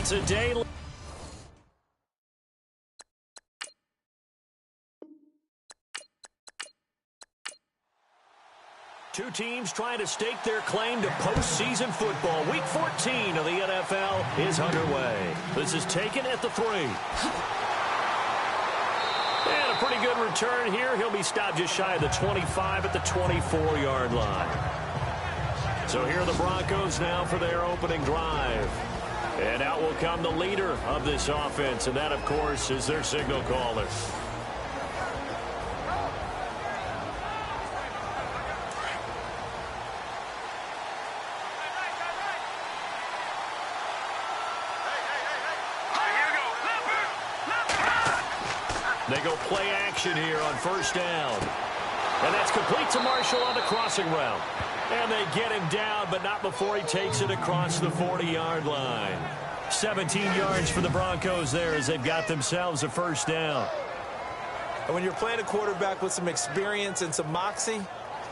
It's a day. Two teams trying to stake their claim to postseason football. Week 14 of the NFL is underway. This is taken at the 3. And a pretty good return here. He'll be stopped just shy of the 25 at the 24-yard line. So here are the Broncos now for their opening drive. And out will come the leader of this offense, and that, of course, is their signal caller. They go play action here on first down. And that's complete to Marshall on the crossing route. And they get him down, but not before he takes it across the 40-yard line. 17 yards for the Broncos there as they've got themselves a first down. And when you're playing a quarterback with some experience and some moxie,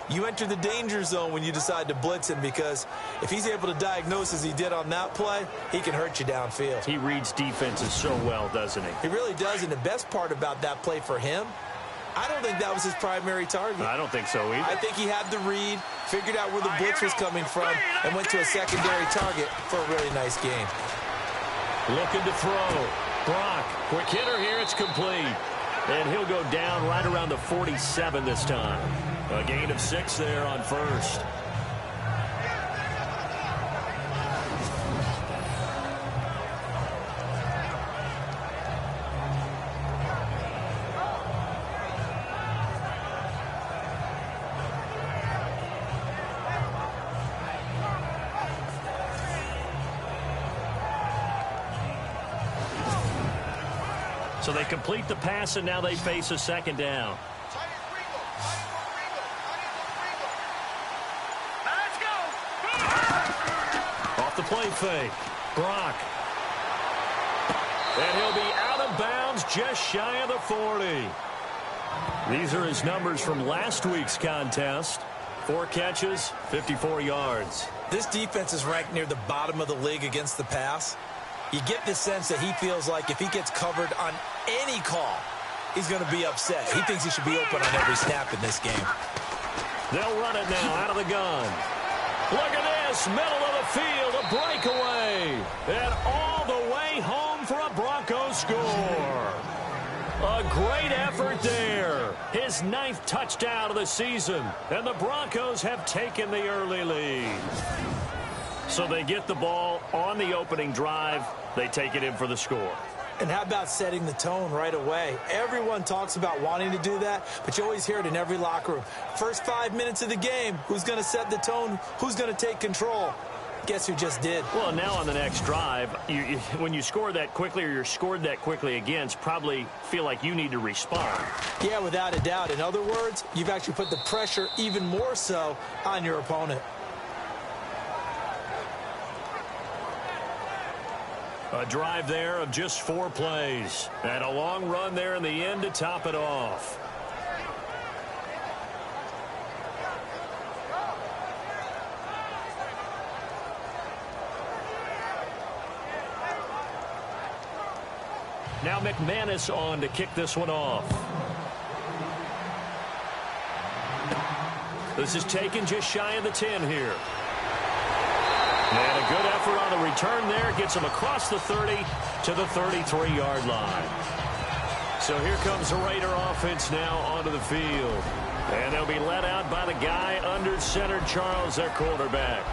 you enter the danger zone when you decide to blitz him, because if he's able to diagnose as he did on that play, he can hurt you downfield. He reads defenses so well, doesn't he? He really does, and the best part about that play for him, I don't think that was his primary target. I don't think so either. I think he had the read, figured out where the blitz was coming from, and went to a secondary target for a really nice game. Looking to throw. Brock, quick hitter here, it's complete. And he'll go down right around the 47 this time. A gain of 6 there on first. So they complete the pass, and now they face a second down. Off the play fake. Brock. And he'll be out of bounds just shy of the 40. These are his numbers from last week's contest. 4 catches, 54 yards. This defense is ranked near the bottom of the league against the pass. You get the sense that he feels like if he gets covered on any call, he's going to be upset. He thinks he should be open on every snap in this game. They'll run it now out of the gun. Look at this, middle of the field, a breakaway. And all the way home for a Broncos score. A great effort there. His 9th touchdown of the season. And the Broncos have taken the early lead. So they get the ball on the opening drive. They take it in for the score. And how about setting the tone right away? Everyone talks about wanting to do that, but you always hear it in every locker room. First 5 minutes of the game, who's going to set the tone? Who's going to take control? Guess who just did? Well, now on the next drive, when you score that quickly or you're scored that quickly again, probably feel like you need to respond. Yeah, without a doubt. In other words, you've actually put the pressure even more so on your opponent. A drive there of just 4 plays. And a long run there in the end to top it off. Now McManus on to kick this one off. This is taken just shy of the 10 here. And a good effort on the return there. Gets him across the 30 to the 33-yard line. So here comes the Raider offense now onto the field. And they'll be led out by the guy under center, Charles, their quarterback.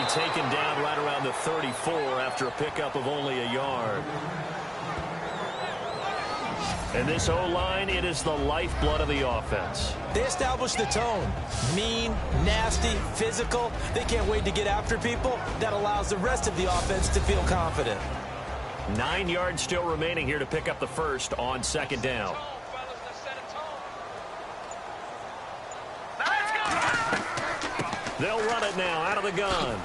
Taken down right around the 34 after a pickup of only a yard. And this O-line, it is the lifeblood of the offense. They establish the tone. Mean, nasty, physical. They can't wait to get after people. That allows the rest of the offense to feel confident. 9 yards still remaining here to pick up the first on second down. They'll run it now out of the gun.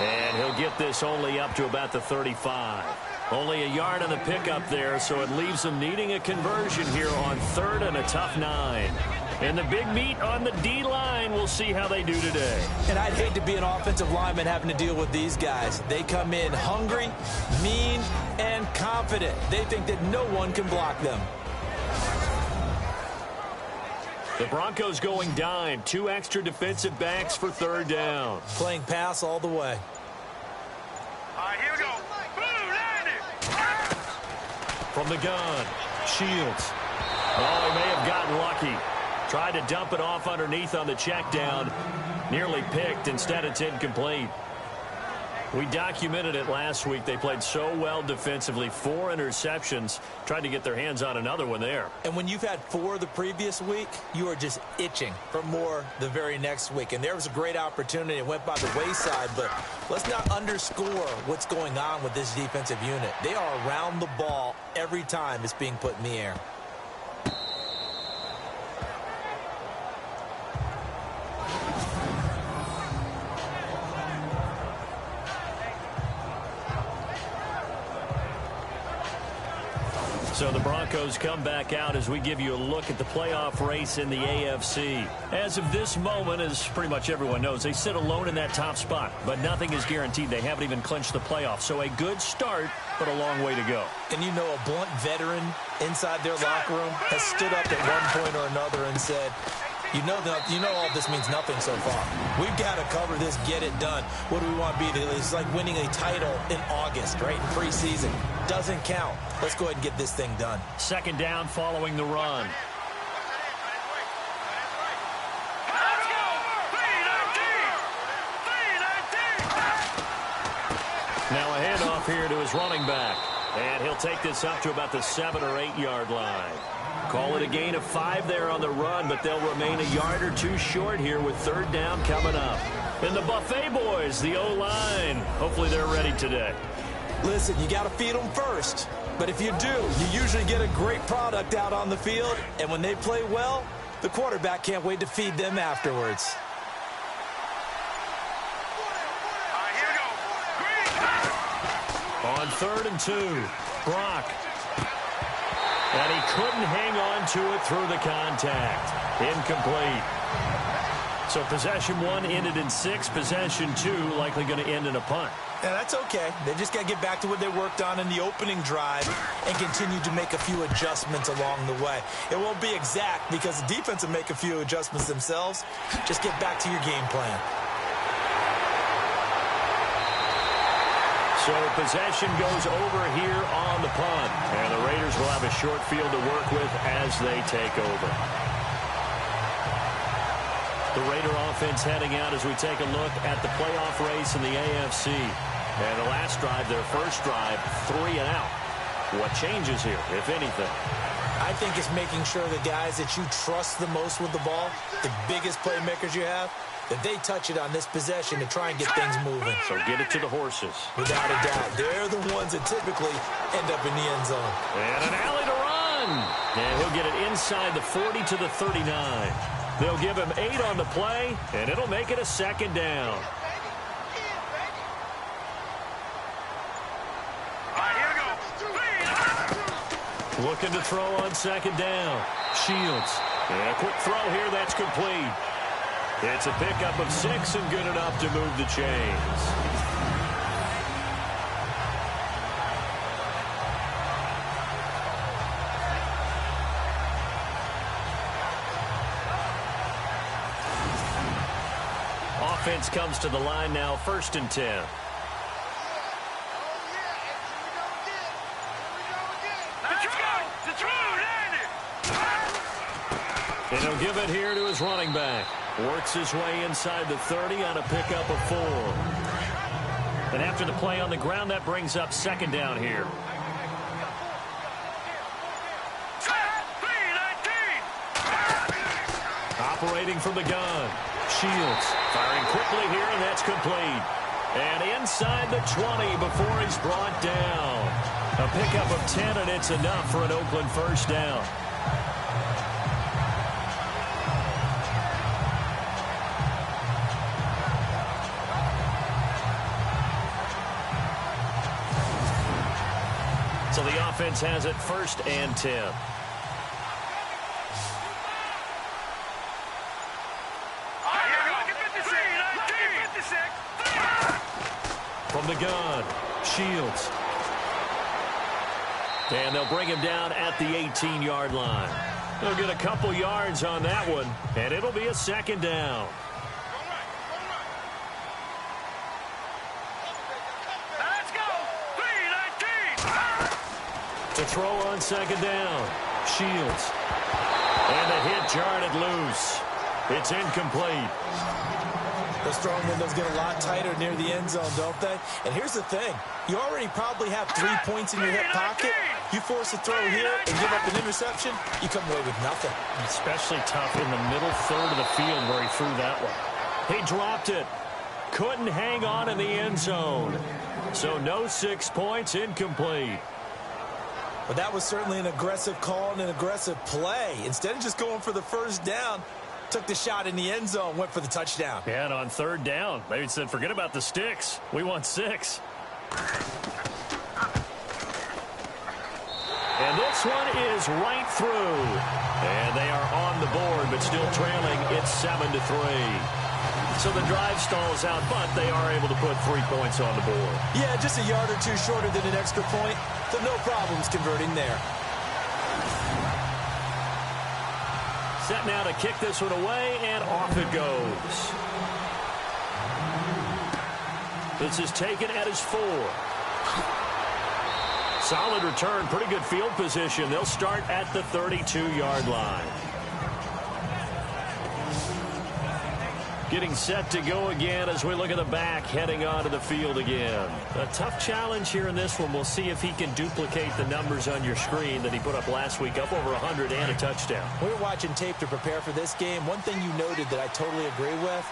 And he'll get this only up to about the 35. Only a yard on the pickup there, so it leaves them needing a conversion here on 3rd and a tough 9. And the big meat on the D-line, we'll see how they do today. And I'd hate to be an offensive lineman having to deal with these guys. They come in hungry, mean, and confident. They think that no one can block them. The Broncos going dime. 2 extra defensive backs for 3rd down. Playing pass all the way. All right, here we go. From the gun, Shields. Oh, he may have gotten lucky. Tried to dump it off underneath on the check down. Nearly picked. Instead, it's incomplete. We documented it last week. They played so well defensively. 4 interceptions. Tried to get their hands on another one there. And when you've had 4 the previous week, you are just itching for more the very next week. And there was a great opportunity. It went by the wayside, but let's not underscore what's going on with this defensive unit. They are around the ball every time it's being put in the air. So the Broncos come back out as we give you a look at the playoff race in the AFC. As of this moment, as pretty much everyone knows, they sit alone in that top spot. But nothing is guaranteed. They haven't even clinched the playoffs. So a good start, but a long way to go. And you know, a blunt veteran inside their locker room has stood up at one point or another and said, you know all this means nothing so far. We've got to cover this, get it done. What do we want to be? It's like winning a title in August, right, in preseason. Doesn't count. Let's go ahead and get this thing done. 2nd down following the run. Now a handoff here to his running back. And he'll take this up to about the 7 or 8 yard line. Call it a gain of 5 there on the run, but they'll remain a yard or 2 short here with 3rd down coming up. And the Buffet boys, the O-line, hopefully they're ready today. Listen, you got to feed them first. But if you do, you usually get a great product out on the field. And when they play well, the quarterback can't wait to feed them afterwards. On 3rd and 2, Brock. And he couldn't hang on to it through the contact. Incomplete. So possession 1 ended in 6. Possession 2 likely going to end in a punt. Yeah, that's okay. They just got to get back to what they worked on in the opening drive and continue to make a few adjustments along the way. It won't be exact because the defense will make a few adjustments themselves. Just get back to your game plan. So possession goes over here on the punt. And the Raiders will have a short field to work with as they take over. The Raider offense heading out as we take a look at the playoff race in the AFC. And the last drive, their first drive, 3 and out. What changes here, if anything? I think it's making sure the guys that you trust the most with the ball, the biggest playmakers you have, that they touch it on this possession to try and get things moving. So get it to the horses. Without a doubt. They're the ones that typically end up in the end zone. And an alley to run. And he'll get it inside the 40 to the 39. They'll give him 8 on the play, and it'll make it a 2nd down. Looking to throw on 2nd down. Shields. And a quick throw here, that's complete. It's a pickup of 6 and good enough to move the chains. Offense comes to the line now, 1st and 10. And he'll give it here to his running back. Works his way inside the 30 on a pickup of 4. And after the play on the ground, that brings up 2nd down here. Operating from the gun. Shields firing quickly here, and that's complete. And inside the 20 before he's brought down. A pickup of 10, and it's enough for an Oakland 1st down. So the offense has it 1st and 10. From the gun, Shields. And they'll bring him down at the 18-yard line. They'll get a couple yards on that one, and it'll be a 2nd down. Let's go. 3-19. To throw on 2nd down, Shields. And the hit jarred it loose. It's incomplete. Those throwing windows get a lot tighter near the end zone, don't they? And here's the thing. You already probably have 3 points in your hip pocket. You force a throw here and give up an interception, you come away with nothing. Especially tough in the middle third of the field where he threw that one. He dropped it. Couldn't hang on in the end zone. So no 6 points, incomplete. But that was certainly an aggressive call and an aggressive play. Instead of just going for the 1st down, took the shot in the end zone, went for the touchdown. Yeah, and on 3rd down, they said, forget about the sticks. We want 6. And this one is right through. And they are on the board, but still trailing. It's 7-3. So the drive stalls out, but they are able to put 3 points on the board. Yeah, just a yard or two shorter than an extra point. So no problems converting there. Set now to kick this one away, and off it goes. This is taken at his 4. Solid return, pretty good field position. They'll start at the 32-yard line. Getting set to go again as we look at the back heading onto the field again. A tough challenge here in this one. We'll see if he can duplicate the numbers on your screen that he put up last week, up over 100 and a touchdown. We were watching tape to prepare for this game. One thing you noted that I totally agree with,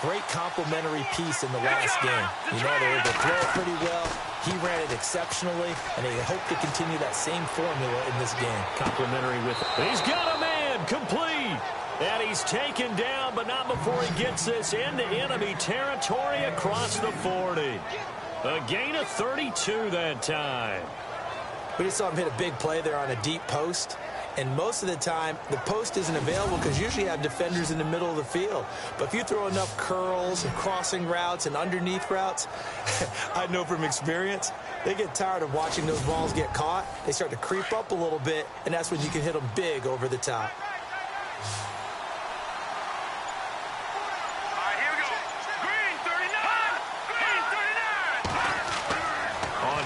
great complimentary piece in the last game. You know, they were able to throw it pretty well. He ran it exceptionally, and they hope to continue that same formula in this game. Complimentary with it. He's got a man, complete. And he's taken down, but not before he gets this into enemy territory across the 40. A gain of 32 that time. We just saw him hit a big play there on a deep post. And most of the time, the post isn't available because usually you have defenders in the middle of the field. But if you throw enough curls and crossing routes and underneath routes, I know from experience, they get tired of watching those balls get caught. They start to creep up a little bit, and that's when you can hit them big over the top.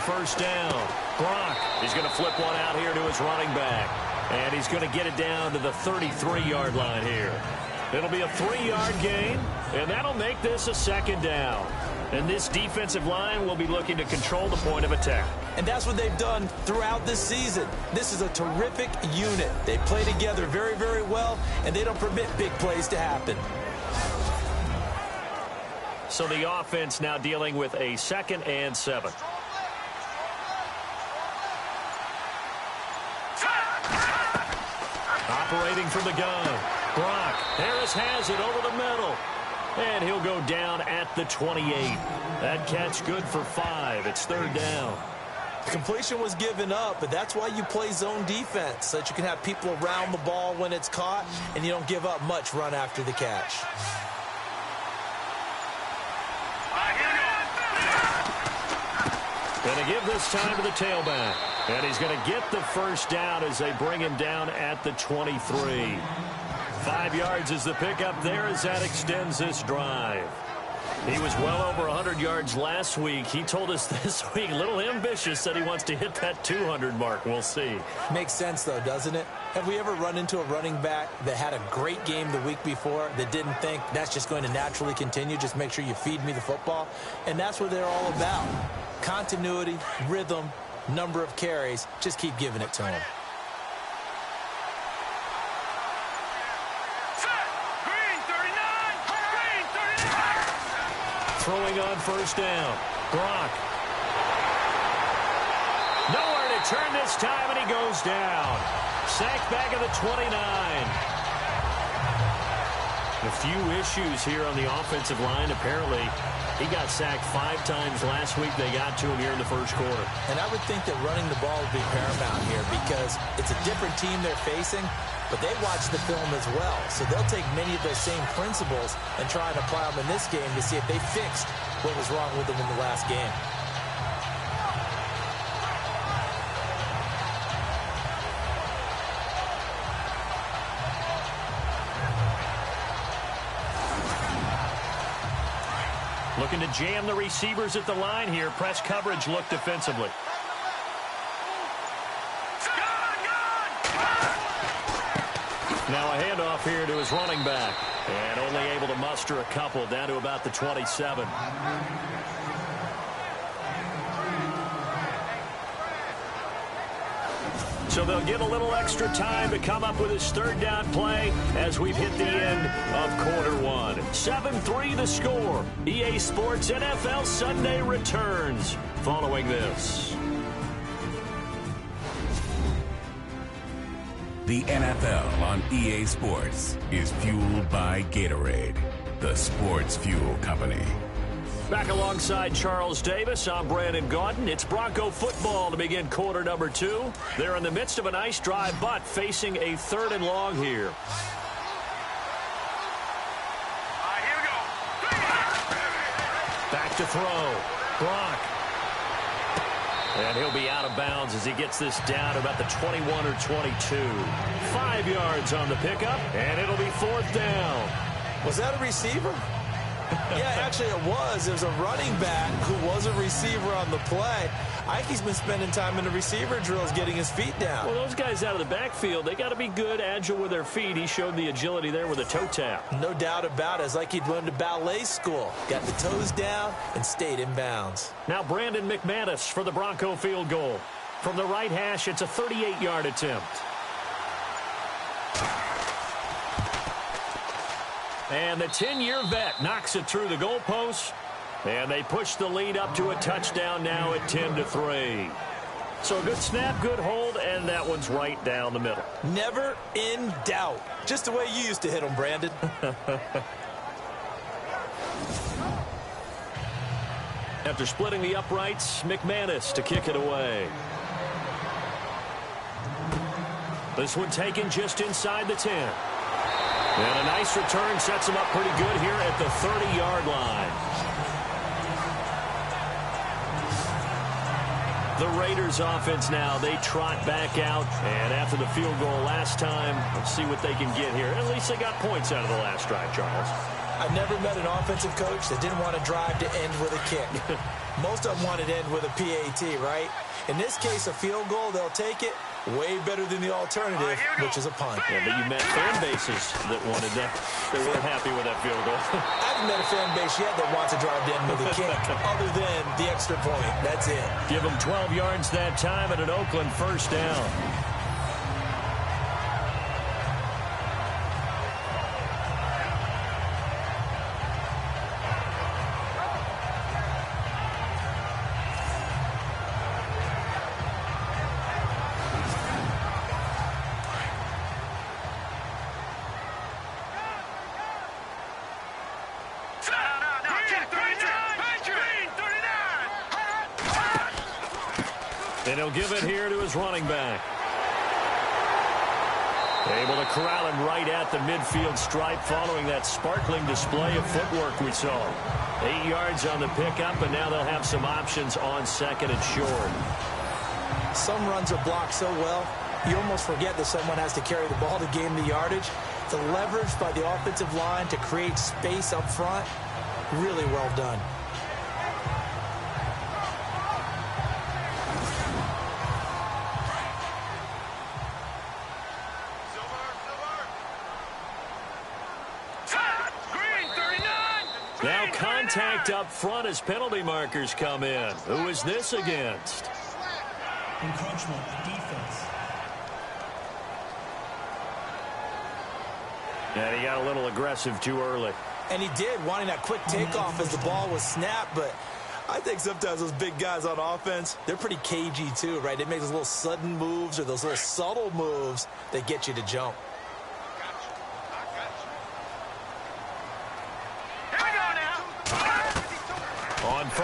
First down. Brock is going to flip one out here to his running back. And he's going to get it down to the 33-yard line here. It'll be a 3-yard gain, and that'll make this a 2nd down. And this defensive line will be looking to control the point of attack. And that's what they've done throughout this season. This is a terrific unit. They play together very, very well, and they don't permit big plays to happen. So the offense now dealing with a 2nd and 7. Operating from the gun. Brock. Harris has it over the middle. And he'll go down at the 28. That catch good for 5. It's 3rd down. The completion was given up, but that's why you play zone defense, so that you can have people around the ball when it's caught, and you don't give up much run after the catch. Going to give this time to the tailback. And he's going to get the 1st down as they bring him down at the 23. 5 yards is the pickup there as that extends this drive. He was well over 100 yards last week. He told us this week, a little ambitious, said he wants to hit that 200 mark. We'll see. Makes sense, though, doesn't it? Have we ever run into a running back that had a great game the week before that didn't think that's just going to naturally continue? Just make sure you feed me the football. And that's what they're all about. Continuity, rhythm, number of carries. Just keep giving it to him. Throwing on 1st down. Brock. Nowhere to turn this time, and he goes down. Sacked back at the 29. A few issues here on the offensive line. Apparently, he got sacked 5 times last week. They got to him here in the first quarter. And I would think that running the ball would be paramount here because it's a different team they're facing, but they watch the film as well. So they'll take many of those same principles and try and apply them in this game to see if they fixed what was wrong with them in the last game. Looking to jam the receivers at the line here. Press coverage look defensively. Now a handoff here to his running back. And only able to muster a couple down to about the 27. So they'll get a little extra time to come up with his third down play as we've hit the end of quarter one. 7-3 the score. EA Sports NFL Sunday returns following this. The NFL on EA Sports is fueled by Gatorade, the sports fuel company. Back alongside Charles Davis, I'm Brandon Gaudin. It's Bronco football to begin quarter number 2. They're in the midst of a nice drive, but facing a 3rd and long here. Here we go. Back to throw. Gronk. And he'll be out of bounds as he gets this down to about the 21 or 22. 5 yards on the pickup, and it'll be 4th down. Was that a receiver? Yeah, actually it was. It was a running back who was a receiver on the play. I think he's been spending time in the receiver drills getting his feet down. Well, those guys out of the backfield, they got to be good, agile with their feet. He showed the agility there with a toe tap. No doubt about it. It's like he'd went to ballet school. Got the toes down and stayed in bounds. Now Brandon McManus for the Bronco field goal. From the right hash, it's a 38-yard attempt. And the 10-year vet knocks it through the goalpost. And they push the lead up to a touchdown now at 10-3. So a good snap, good hold, and that one's right down the middle. Never in doubt. Just the way you used to hit them, Brandon. After splitting the uprights, McManus to kick it away. This one taken just inside the 10. And a nice return sets him up pretty good here at the 30-yard line. The Raiders offense now, they trot back out. And after the field goal last time, let's see what they can get here. At least they got points out of the last drive, Charles. I've never met an offensive coach that didn't want to drive to end with a kick. Most of them want to end with a PAT, right? In this case, a field goal, they'll take it. Way better than the alternative, which is a punt. Yeah, but you met fan bases that wanted that. They weren't happy with that field goal. I haven't met a fan base yet that wants to drive to end with a kick, other than the extra point. That's it. Give them 12 yards that time at an Oakland first down. And he'll give it here to his running back. Able to corral him right at the midfield stripe following that sparkling display of footwork we saw. 8 yards on the pickup, and now they'll have some options on 2nd and short. Some runs are blocked so well, you almost forget that someone has to carry the ball to gain the yardage. The leverage by the offensive line to create space up front, really well done. Now contact up front as penalty markers come in. Who is this against? Encroachment defense. And he got a little aggressive too early. And he did, wanting that quick takeoff as the ball was snapped, but I think sometimes those big guys on offense, they're pretty cagey too, right? They make those little sudden moves or those little subtle moves that get you to jump.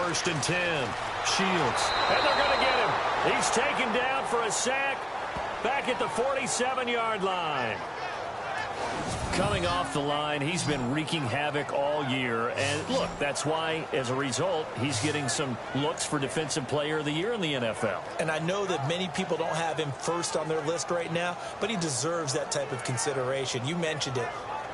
1st and 10. Shields. And they're going to get him. He's taken down for a sack back at the 47-yard line. Coming off the line, he's been wreaking havoc all year. And look, that's why, as a result, he's getting some looks for Defensive Player of the Year in the NFL. And I know that many people don't have him first on their list right now, but he deserves that type of consideration. You mentioned it.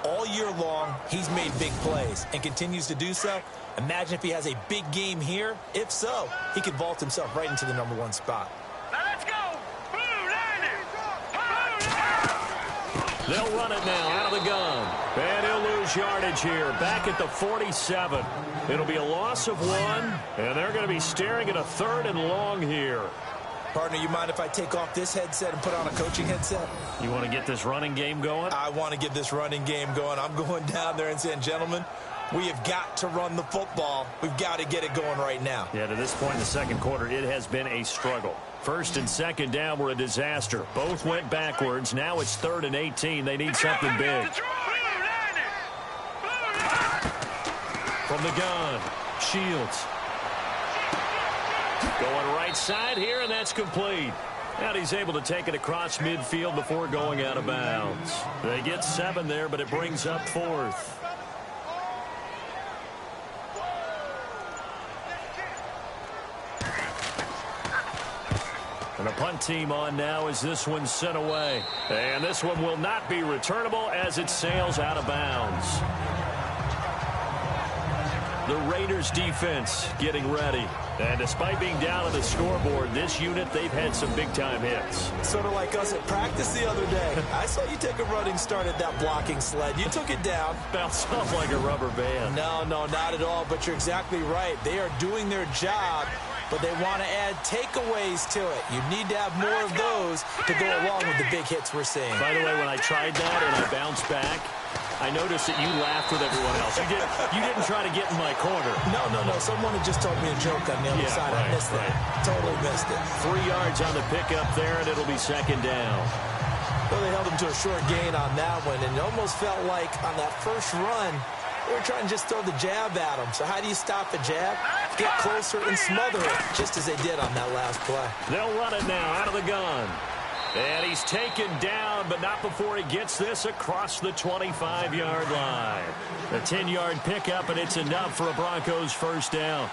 All year long, he's made big plays and continues to do so. Imagine if he has a big game here. If so, he could vault himself right into the #1 spot. Now let's go. They'll run it now out of the gun. And he'll lose yardage here. Back at the 47. It'll be a loss of 1. And they're going to be staring at a 3rd and long here. Partner, you mind if I take off this headset and put on a coaching headset? You want to get this running game going? I want to get this running game going. I'm going down there and saying, gentlemen, we have got to run the football. We've got to get it going right now. Yeah, to this point in the second quarter, it has been a struggle. 1st and 2nd down were a disaster. Both went backwards. Now it's 3rd and 18. They need something big. From the gun, Shields. Going right side here, and that's complete. And he's able to take it across midfield before going out of bounds. They get 7 there, but it brings up 4th. And a punt team on now as this one's sent away. And this one will not be returnable as it sails out of bounds. The Raiders defense getting ready. And despite being down on the scoreboard, this unit, they've had some big-time hits. Sort of like us at practice the other day. I saw you take a running start at that blocking sled. You took it down. Bounced off like a rubber band. No, not at all, but you're exactly right. They are doing their job, but they want to add takeaways to it. You need to have more of those to go along with the big hits we're seeing. By the way, when I tried that and I bounced back, I noticed that you laughed with everyone else. You didn't try to get in my corner. No. Someone had just told me a joke on the other side. Right, I missed that. Totally missed it. 3 yards on the pickup there, and it'll be 2nd down. Well, they held him to a short gain on that one, and it almost felt like on that first run, they were trying to just throw the jab at him. So how do you stop the jab? Get closer and smother it, just as they did on that last play. They'll run it now out of the gun. And he's taken down, but not before he gets this across the 25-yard line. A 10-yard pickup, and it's enough for a Broncos 1st down.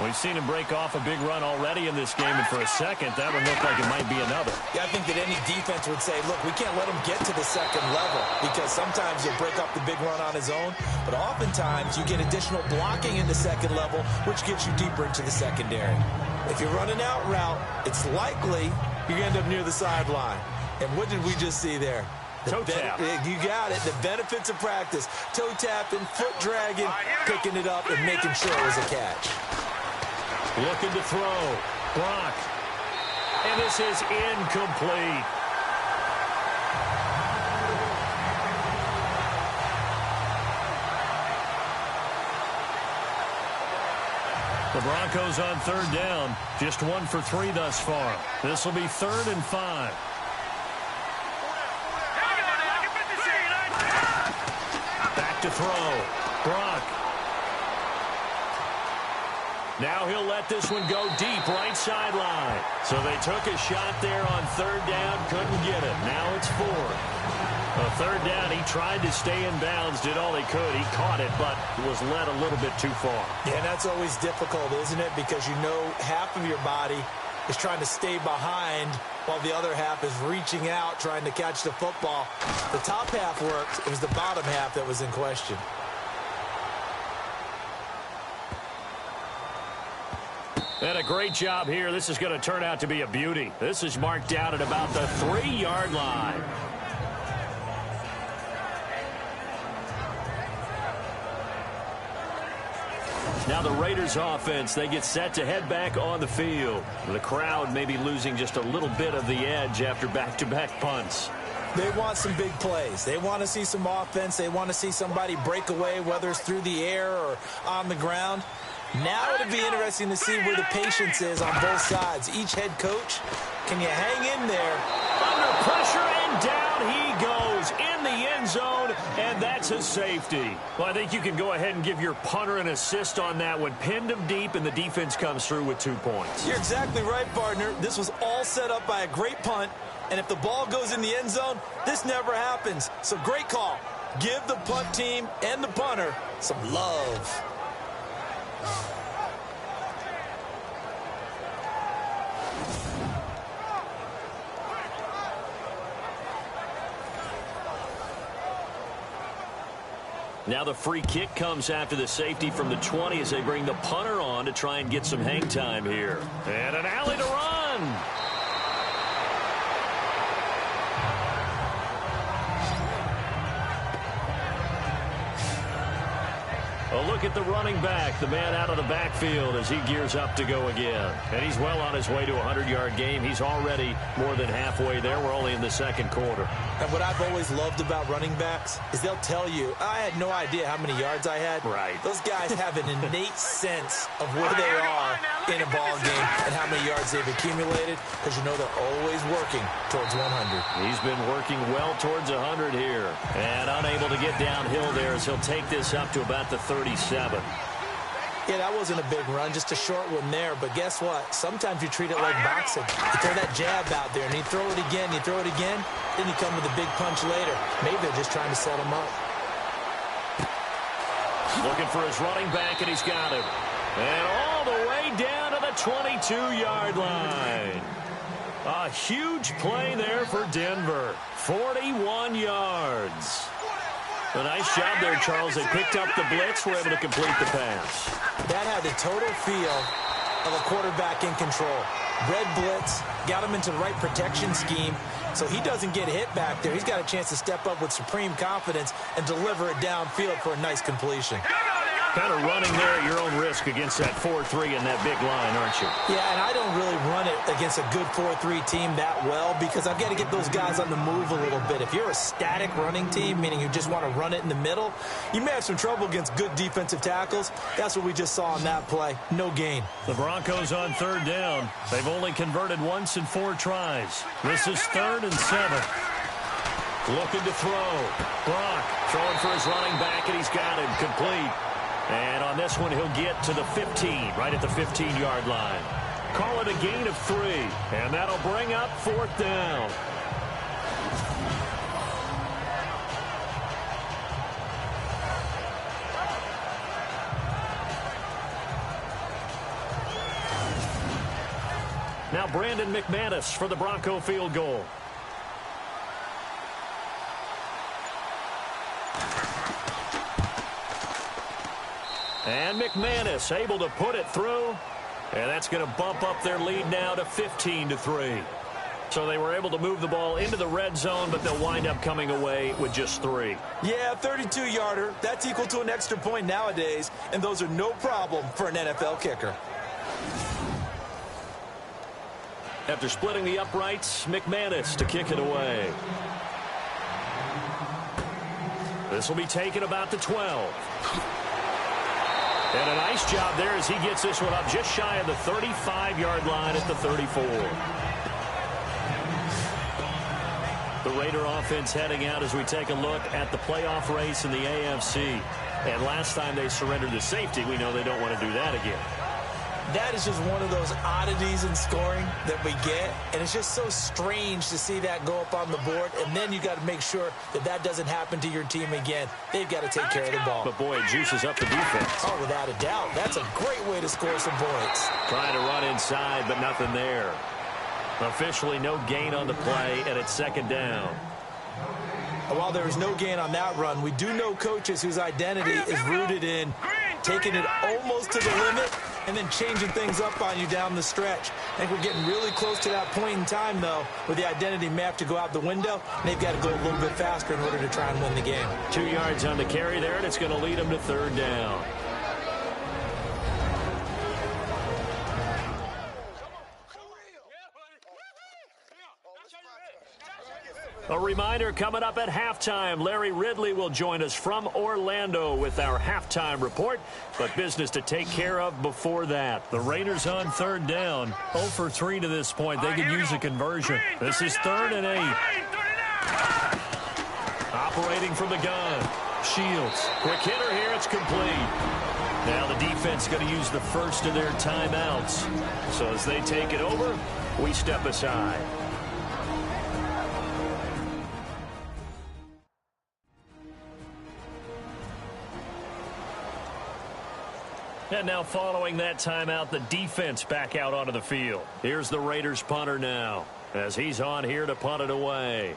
We've seen him break off a big run already in this game, and for a second, that would look like it might be another. Yeah, I think that any defense would say, look, we can't let him get to the 2nd level, because sometimes he'll break up the big run on his own, but oftentimes you get additional blocking in the 2nd level, which gets you deeper into the secondary. If you're running out route, it's likely you're going to end up near the sideline. And what did we just see there? Toe tap. You got it. The benefits of practice. Toe tapping, foot dragging, picking it up, and making sure it was a catch. Looking to throw. Brock. And this is incomplete. The Broncos on 3rd down. Just 1 for 3 thus far. This will be 3rd and 5. Back to throw. Brock. Now he'll let this one go deep right sideline. So they took a shot there on 3rd down. Couldn't get it. Now it's 4th. A 3rd down, he tried to stay in bounds, did all he could. He caught it, but was led a little bit too far. Yeah, and that's always difficult, isn't it? Because you know half of your body is trying to stay behind while the other half is reaching out, trying to catch the football. The top half worked. It was the bottom half that was in question. And a great job here. This is going to turn out to be a beauty. This is marked down at about the 3-yard line. Now the Raiders offense, they get set to head back on the field. The crowd may be losing just a little bit of the edge after back-to-back punts. They want some big plays. They want to see some offense. They want to see somebody break away, whether it's through the air or on the ground. Now it'll be interesting to see where the patience is on both sides. Each head coach, can you hang in there? Under pressure, And down he goes in the end zone, and that's a safety. Well, I think you can go ahead and give your punter an assist on that one. Pinned him deep, and the defense comes through with 2 points. You're exactly right, partner. This was all set up by a great punt, and if the ball goes in the end zone, this never happens. So great call. Give the punt team and the punter some love. Now the free kick comes after the safety from the 20 as they bring the punter on to try and get some hang time here. And an alley to run. A look at the running back, the man out of the backfield as he gears up to go again. And he's well on his way to a 100-yard game. He's already more than halfway there. We're only in the second quarter. And what I've always loved about running backs is they'll tell you, I had no idea how many yards I had. Right. Those guys have an innate sense of where they are in a ball game and how many yards they've accumulated, because you know they're always working towards 100. He's been working well towards 100 here. And unable to get downhill there as he'll take this up to about the 37. Yeah, that wasn't a big run, just a short one there. But guess what? Sometimes you treat it like boxing. You throw that jab out there, and you throw it again, you throw it again, then you come with a big punch later. Maybe they're just trying to set him up. Looking for his running back, and he's got him. And all the way down to the 22-yard line. A huge play there for Denver. 41 yards. A nice job there, Charles. They picked up the blitz, were able to complete the pass. That had the total feel of a quarterback in control. Red blitz, got him into the right protection scheme, so he doesn't get hit back there. He's got a chance to step up with supreme confidence and deliver it downfield for a nice completion. Kind of running there at your own risk against that 4-3 and that big line, aren't you? Yeah, and I don't really run it against a good 4-3 team that well because I've got to get those guys on the move a little bit. If you're a static running team, meaning you just want to run it in the middle, you may have some trouble against good defensive tackles. That's what we just saw on that play. No gain. The Broncos on third down. They've only converted once in 4 tries. This is 3rd and 7. Looking to throw. Brock throwing for his running back, and he's got him complete. And on this one, he'll get to the 15, right at the 15-yard line. Call it a gain of 3, and that'll bring up 4th down. Now Brandon McManus for the Bronco field goal. And McManus able to put it through. And that's going to bump up their lead now to 15-3. So they were able to move the ball into the red zone, but they'll wind up coming away with just 3. Yeah, 32-yarder. That's equal to an extra point nowadays, and those are no problem for an NFL kicker. After splitting the uprights, McManus to kick it away. This will be taken about the 12. And a nice job there as he gets this one up just shy of the 35-yard line at the 34. The Raider offense heading out as we take a look at the playoff race in the AFC. And last time they surrendered the safety, we know they don't want to do that again. That is just one of those oddities in scoring that we get, and it's just so strange to see that go up on the board, and then you got to make sure that that doesn't happen to your team again. They've got to take care of the ball. But, boy, it juices up the defense. Oh, without a doubt. That's a great way to score some points. Trying to run inside, but nothing there. Officially no gain on the play, and it's 2nd down. While there was no gain on that run, we do know coaches whose identity is rooted in taking it almost to the limit and then changing things up on you down the stretch. I think we're getting really close to that point in time, though, where the identity may have to go out the window, and they've got to go a little bit faster in order to try and win the game. 2 yards on the carry there, and it's going to lead them to 3rd down. A reminder, coming up at halftime, Larry Ridley will join us from Orlando with our halftime report, but business to take care of before that. The Raiders on 3rd down, 0 for 3 to this point. They could use a conversion. This is 3rd and 8. Operating from the gun. Shields. Quick hitter here. It's complete. Now the defense going to use the first of their timeouts. So as they take it over, we step aside. And now following that timeout, the defense back out onto the field. Here's the Raiders punter now as he's on here to punt it away.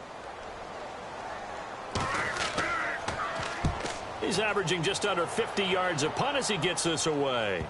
He's averaging just under 50 yards a punt as he gets this away.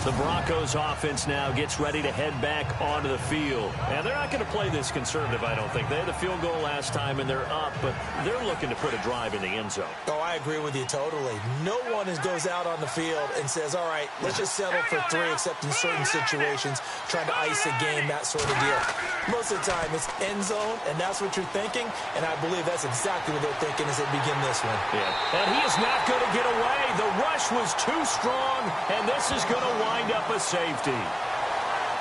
The Broncos offense now gets ready to head back onto the field. And they're not going to play this conservative, I don't think. They had the field goal last time, and they're up, but they're looking to put a drive in the end zone. Oh, I agree with you totally. No one goes out on the field and says, all right, let's just settle for 3, except in certain situations, trying to ice a game, that sort of deal. Most of the time, it's end zone, and that's what you're thinking, and I believe that's exactly what they're thinking as they begin this one. Yeah, and he is not going to get away. The rush was too strong, and this is going to wind up a safety.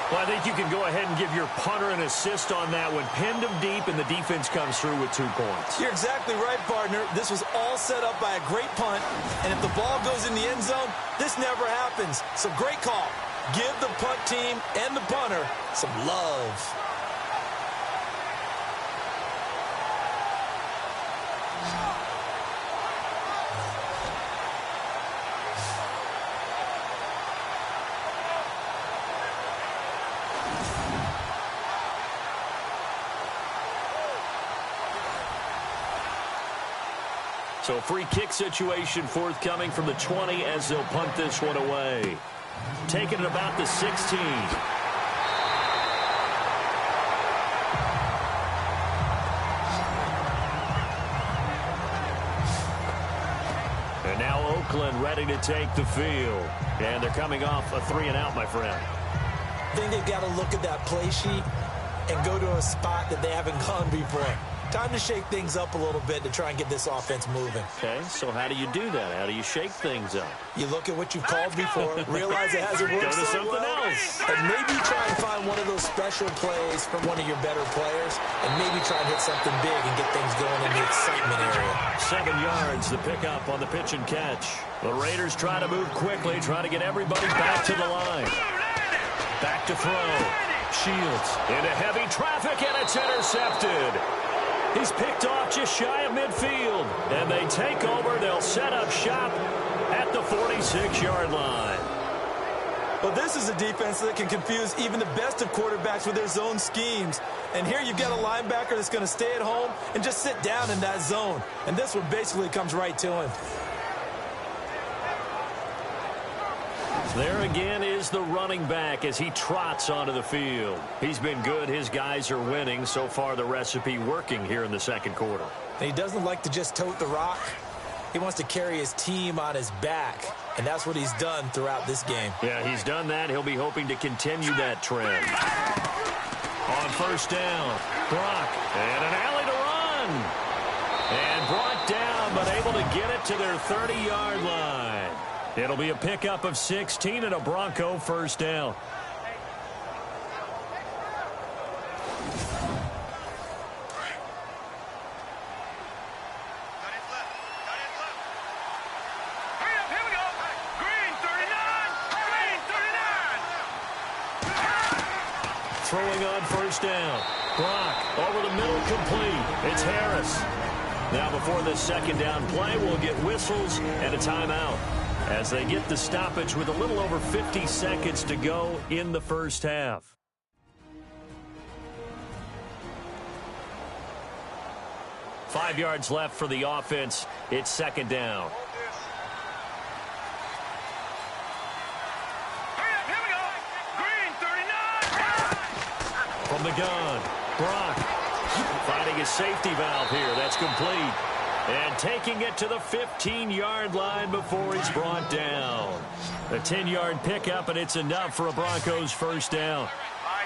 Well, I think you can go ahead and give your punter an assist on that one. Pinned him deep, and the defense comes through with 2 points. You're exactly right, partner. This was all set up by a great punt, and if the ball goes in the end zone, this never happens. So great call. Give the punt team and the punter some love. So free kick situation forthcoming from the 20 as they'll punt this one away. Taking it about the 16. And now Oakland ready to take the field. And they're coming off a 3 and out, my friend. I think they've got to look at that play sheet and go to a spot that they haven't gone before. Time to shake things up a little bit to try and get this offense moving. Okay, so how do you do that? How do you shake things up? You look at what you've called before, realize it hasn't worked Go to so something well, else. and maybe try and find one of those special plays from one of your better players, and maybe try and hit something big and get things going in the excitement area. 7 yards, the pickup on the pitch and catch. The Raiders try to move quickly, try to get everybody back to the line. Back to throw. Shields into heavy traffic, and it's intercepted. He's picked off just shy of midfield. And they take over. They'll set up shop at the 46-yard line. Well, this is a defense that can confuse even the best of quarterbacks with their zone schemes. And here you've got a linebacker that's going to stay at home and just sit down in that zone. And this one basically comes right to him. There again is the running back as he trots onto the field. He's been good. His guys are winning. So far, the recipe working here in the second quarter. And he doesn't like to just tote the rock. He wants to carry his team on his back. And that's what he's done throughout this game. Yeah, he's done that. He'll be hoping to continue that trend. On first down, Brock, and an alley to run. And brought down, but able to get it to their 30-yard line. It'll be a pickup of 16 and a Bronco first down. Here we go. Green 39. Green 39. Throwing on first down. Brock over the middle, complete. It's Harris. Now before this second down play, we'll get whistles and a timeout as they get the stoppage with a little over 50 seconds to go in the first half. Five yards left for the offense. It's second down. Here we go. Green 39. From the gun, Brock finding a safety valve here. That's complete. And taking it to the 15-yard line before he's brought down. A 10-yard pickup, and it's enough for a Broncos first down.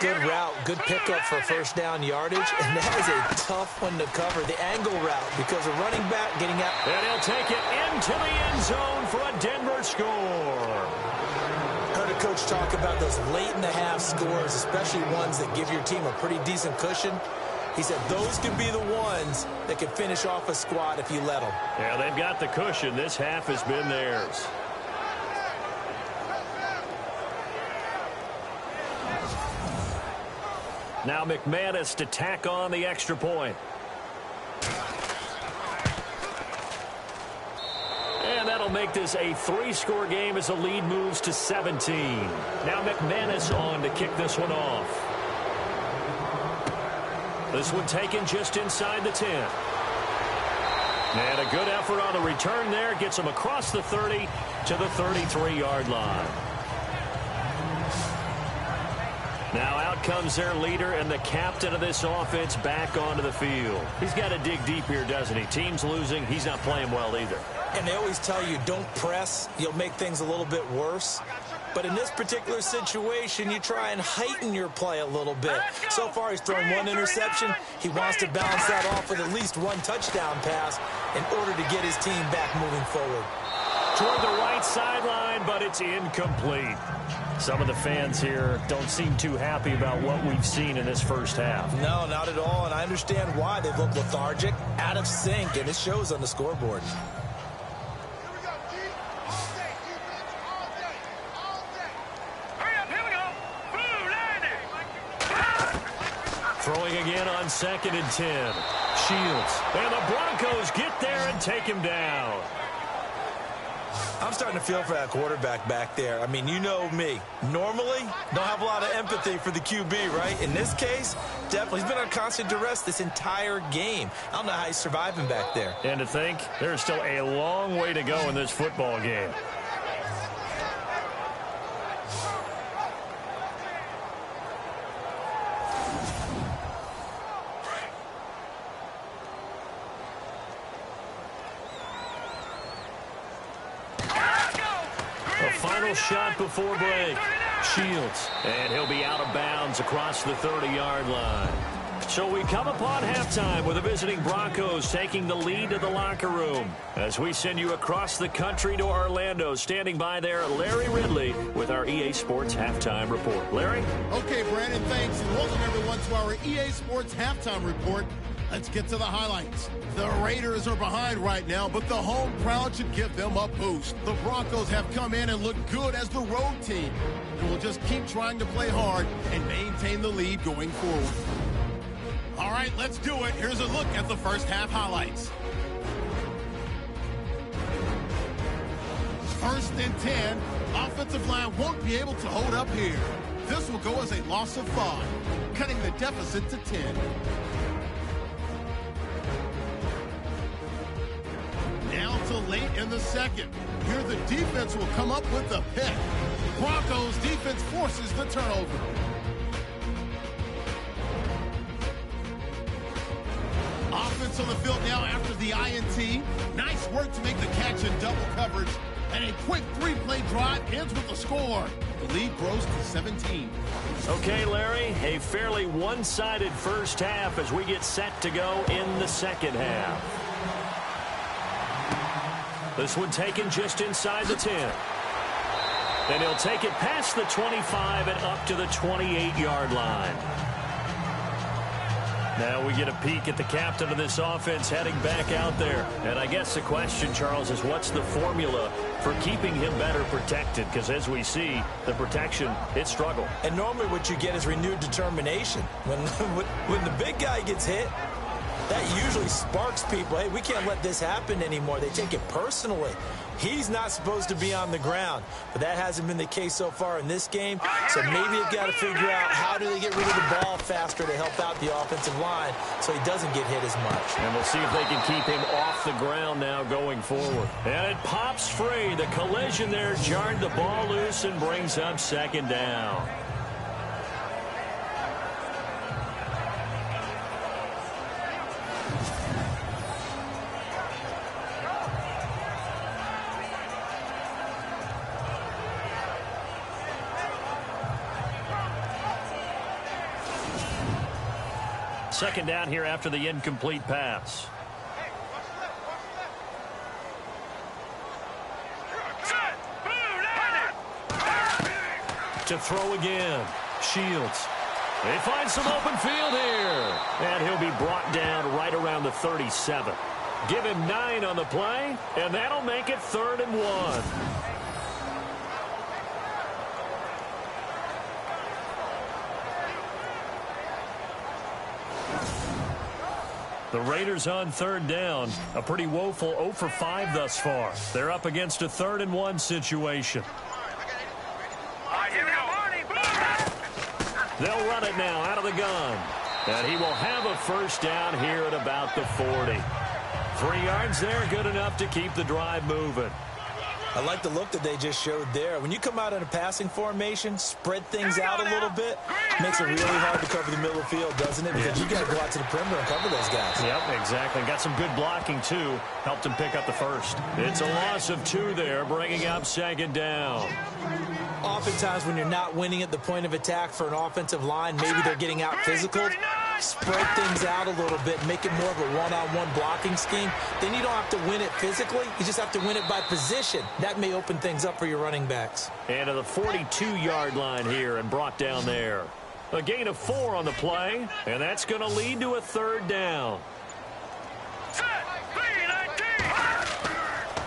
Good route, good pickup for first down yardage, and that is a tough one to cover, the angle route, because a running back getting out. And he'll take it into the end zone for a Denver score. Heard a coach talk about those late-in-the-half scores, especially ones that give your team a pretty decent cushion. He said those could be the ones that could finish off a squad if you let them. Yeah, they've got the cushion. This half has been theirs. Now McManus to tack on the extra point. And that'll make this a 3-score game as the lead moves to 17. Now McManus on to kick this one off. This one taken just inside the 10. And a good effort on the return there. Gets him across the 30 to the 33-yard line. Now out comes their leader and the captain of this offense back onto the field. He's got to dig deep here, doesn't he? Team's losing. He's not playing well either. And they always tell you, don't press. You'll make things a little bit worse. But in this particular situation, you try and heighten your play a little bit. So far, he's thrown one interception. He wants to balance that off with at least one touchdown pass in order to get his team back moving forward. Toward the right sideline, but it's incomplete. Some of the fans here don't seem too happy about what we've seen in this first half. No, not at all, and I understand why. They've looked lethargic, out of sync, and it shows on the scoreboard. Throwing again on 2nd and 10. Shields. And the Broncos get there and take him down. I'm starting to feel for that quarterback back there. I mean, you know me. Normally, don't have a lot of empathy for the QB, right? In this case, definitely. He's been on constant duress this entire game. I don't know how he's surviving back there. And to think, there's still a long way to go in this football game. Final shot before break. Shields. And he'll be out of bounds across the 30-yard line. So we come upon halftime with the visiting Broncos taking the lead to the locker room. As we send you across the country to Orlando, standing by there, Larry Ridley with our EA Sports Halftime Report. Larry? Okay, Brandon, thanks. And welcome, everyone, to our EA Sports Halftime Report. Let's get to the highlights. The Raiders are behind right now, but the home crowd should give them a boost. The Broncos have come in and looked good as the road team, and will just keep trying to play hard and maintain the lead going forward. All right, let's do it. Here's a look at the first half highlights. 1st and 10. Offensive line won't be able to hold up here. This will go as a loss of 5, cutting the deficit to 10. Now to late in the second. Here the defense will come up with a pick. Broncos defense forces the turnover. Offense on the field now after the INT. Nice work to make the catch in double coverage. And a quick 3-play drive ends with a score. The lead grows to 17. Okay, Larry, a fairly one-sided first half as we get set to go in the second half. This one taken just inside the 10. And he'll take it past the 25 and up to the 28-yard line. Now we get a peek at the captain of this offense heading back out there. And I guess the question, Charles, is what's the formula for keeping him better protected? Because as we see, the protection, it struggled. And normally what you get is renewed determination. When the big guy gets hit, that usually sparks people. Hey, we can't let this happen anymore. They take it personally. He's not supposed to be on the ground, but that hasn't been the case so far in this game. So maybe they've got to figure out how do they get rid of the ball faster to help out the offensive line so he doesn't get hit as much. And we'll see if they can keep him off the ground now going forward. And it pops free. The collision there jarred the ball loose and brings up 2nd down. Second down here after the incomplete pass. To throw again. Shields. They find some open field here. And he'll be brought down right around the 37. Give him 9 on the play, and that'll make it 3rd and 1. The Raiders on 3rd down. A pretty woeful 0 for 5 thus far. They're up against a 3rd and 1 situation. They'll run it now out of the gun. And he will have a first down here at about the 40. 3 yards there, good enough to keep the drive moving. I like the look that they just showed there. When you come out in a passing formation, spread things out a little bit, makes it really hard to cover the middle of the field, doesn't it? Because you got to go out to the perimeter and cover those guys. Yep, exactly. Got some good blocking, too. Helped him pick up the first. It's a loss of 2 there, bringing up 2nd down. Oftentimes when you're not winning at the point of attack for an offensive line, maybe they're getting out physical. Spread things out a little bit, make it more of a one-on-one blocking scheme. Then you don't have to win it physically. You just have to win it by position. That may open things up for your running backs. And to the 42-yard line here and brought down there. A gain of 4 on the play, and that's going to lead to a 3rd down.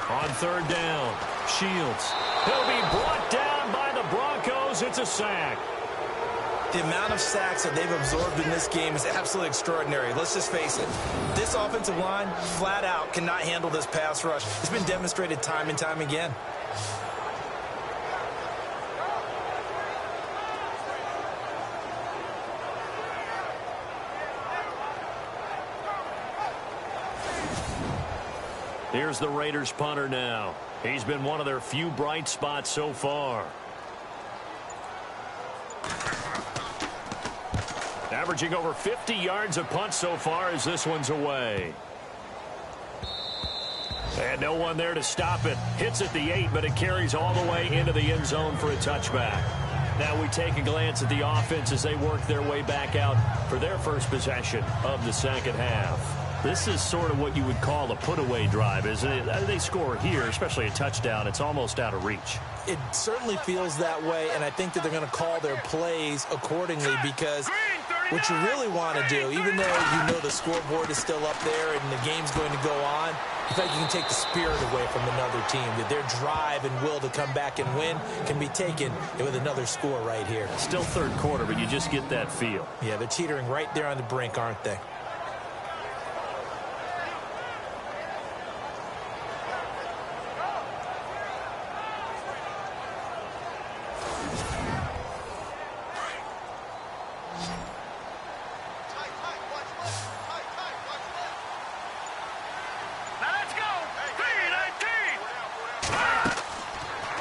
On 3rd down, Shields. He'll be brought down by the Broncos. It's a sack. The amount of sacks that they've absorbed in this game is absolutely extraordinary. Let's just face it. This offensive line, flat out, cannot handle this pass rush. It's been demonstrated time and time again. Here's the Raiders punter now. He's been one of their few bright spots so far. Averaging over 50 yards a punt so far as this one's away. And no one there to stop it. Hits at the 8, but it carries all the way into the end zone for a touchback. Now we take a glance at the offense as they work their way back out for their first possession of the second half. This is sort of what you would call a put-away drive, isn't it? They score here, especially a touchdown. It's almost out of reach. It certainly feels that way, and I think that they're going to call their plays accordingly because what you really want to do, even though you know the scoreboard is still up there and the game's going to go on, I think you can take the spirit away from another team. That their drive and will to come back and win can be taken with another score right here. Still 3rd quarter, but you just get that feel. Yeah, they're teetering right there on the brink, aren't they?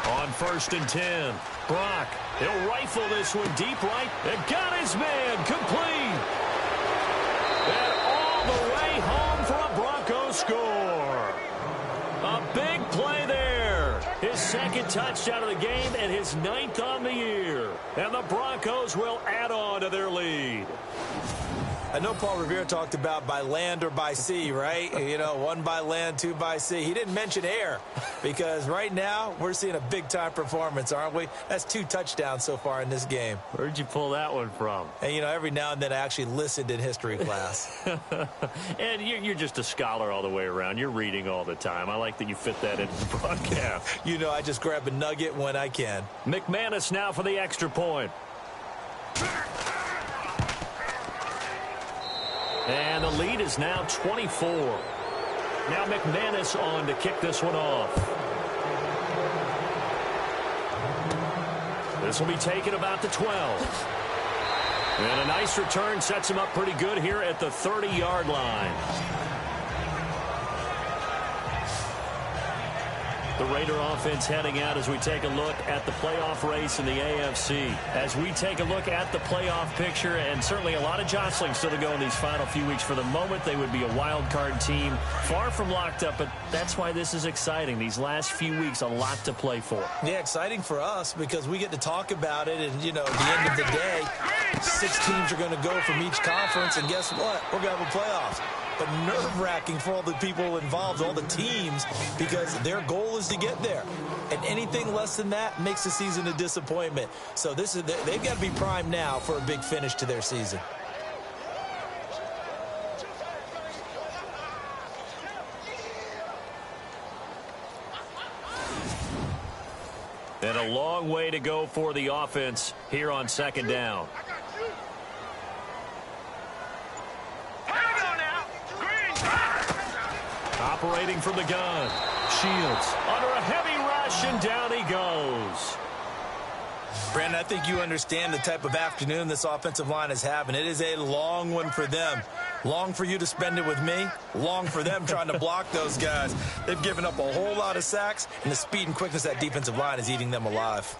On 1st and 10, Brock, he'll rifle this one deep right, and got his man complete. And all the way home for a Broncos score. A big play there. His 2nd touchdown of the game and his 9th on the year. And the Broncos will add on to their lead. I know Paul Revere talked about by land or by sea, right? You know, 1 by land, 2 by sea. He didn't mention air because right now we're seeing a big-time performance, aren't we? That's 2 touchdowns so far in this game. Where'd you pull that one from? And, you know, every now and then I actually listened in history class. And you're just a scholar all the way around. You're reading all the time. I like that you fit that into the broadcast. You know, I just grab a nugget when I can. McManus now for the extra point. And the lead is now 24. Now McManus on to kick this one off. This will be taken about the 12. And a nice return sets him up pretty good here at the 30-yard line. The Raider offense heading out as we take a look at the playoff race in the AFC. As we take a look at the playoff picture, and certainly a lot of jostling still to go in these final few weeks. For the moment, they would be a wild card team, far from locked up, but that's why this is exciting. These last few weeks, a lot to play for. Yeah, exciting for us because we get to talk about it, and, you know, at the end of the day, 6 teams are going to go from each conference, and guess what? We're going to have a playoffs. But nerve-wracking for all the people involved, all the teams, because their goal is to get there. And anything less than that makes the season a disappointment. So they've got to be primed now for a big finish to their season. And a long way to go for the offense here on second down. Operating from the gun. Shields under a heavy rush, and down he goes. Brandon, I think you understand the type of afternoon this offensive line is having. It is a long one for them. Long for you to spend it with me. Long for them trying to block those guys. They've given up a whole lot of sacks, and the speed and quickness of that defensive line is eating them alive.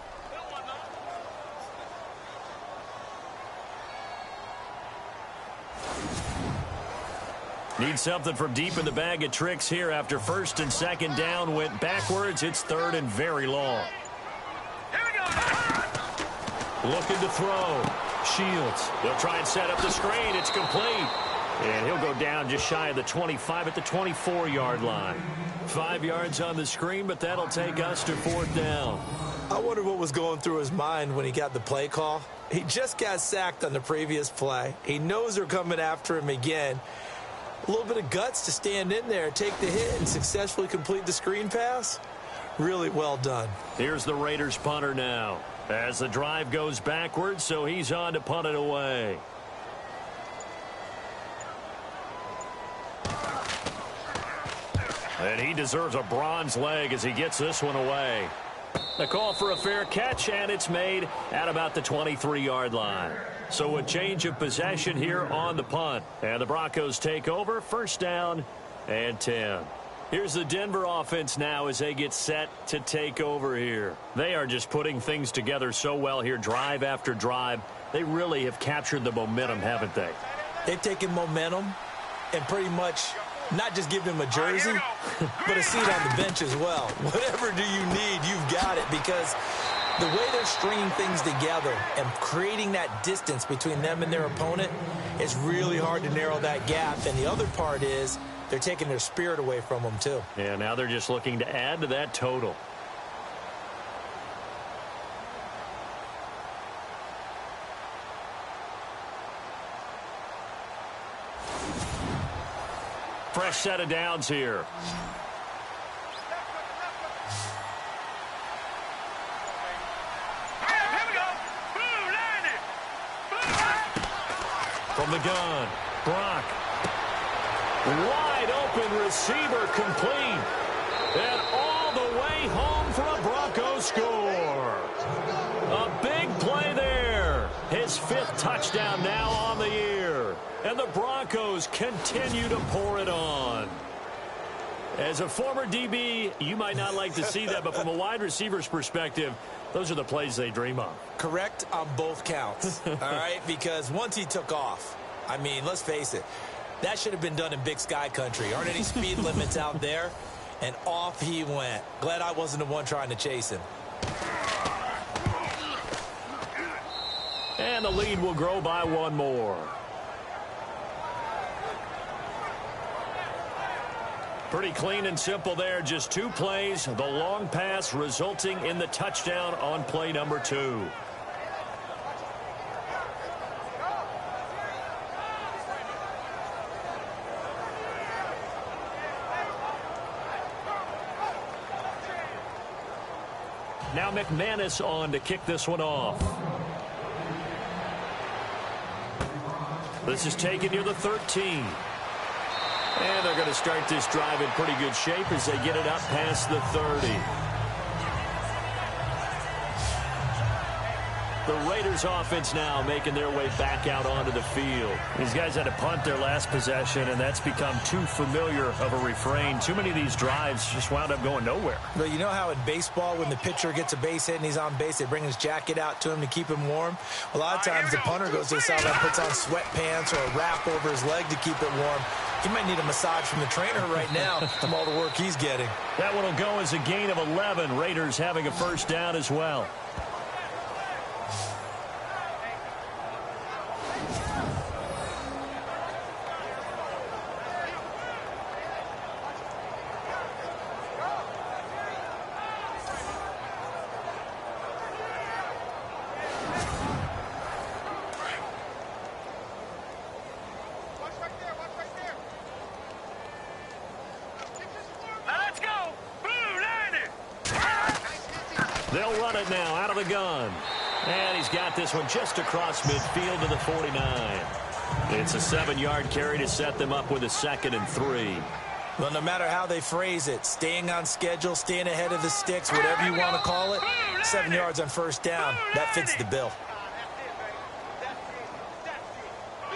Need something from deep in the bag of tricks here after first and second down went backwards. It's third and very long. Looking to throw. Shields. They'll try and set up the screen. It's complete. And he'll go down just shy of the 25 at the 24-yard line. 5 yards on the screen, but that'll take us to fourth down. I wonder what was going through his mind when he got the play call. He just got sacked on the previous play. He knows they're coming after him again. A little bit of guts to stand in there, take the hit, and successfully complete the screen pass. Really well done. Here's the Raiders punter now as the drive goes backwards, so he's on to punt it away. And he deserves a bronze leg as he gets this one away. The call for a fair catch, and it's made at about the 23-yard line. So a change of possession here on the punt. And the Broncos take over, first down and 10. Here's the Denver offense now as they get set to take over here. They are just putting things together so well here, drive after drive. They really have captured the momentum, haven't they? They've taken momentum and pretty much not just give him a jersey, but a seat on the bench as well. Whatever do you need, you've got it, because the way they're stringing things together and creating that distance between them and their opponent is really hard to narrow that gap. And the other part is they're taking their spirit away from them, too. Yeah, now they're just looking to add to that total. Fresh set of downs here. From the gun, Brock. Wide open receiver complete. And all the way home for a Broncos score. A big play there. His 5th touchdown now on the year. And the Broncos continue to pour it on. As a former DB, you might not like to see that, but from a wide receiver's perspective, those are the plays they dream of. Correct on both counts, all right? Because once he took off, I mean, let's face it, that should have been done in Big Sky country. Aren't any speed limits out there? And off he went. Glad I wasn't the one trying to chase him. And the lead will grow by 1 more. Pretty clean and simple there. Just 2 plays. The long pass resulting in the touchdown on play number 2. Now McManus on to kick this one off. This is taken near the 13. And they're going to start this drive in pretty good shape as they get it up past the 30. The Raiders offense now making their way back out onto the field. These guys had to punt their last possession, and that's become too familiar of a refrain. Too many of these drives just wound up going nowhere. But you know how in baseball, when the pitcher gets a base hit and he's on base, they bring his jacket out to him to keep him warm? A lot of times the punter goes to the sideline, puts on sweatpants or a wrap over his leg to keep it warm. He might need a massage from the trainer right now from all the work he's getting. That one will go as a gain of 11. Raiders having a first down as well. They'll run it now out of the gun. And he's got this one just across midfield to the 49. It's a 7-yard carry to set them up with a 2nd and 3. Well, no matter how they phrase it, staying on schedule, staying ahead of the sticks, whatever you want to call it, 7 yards on first down, that fits the bill.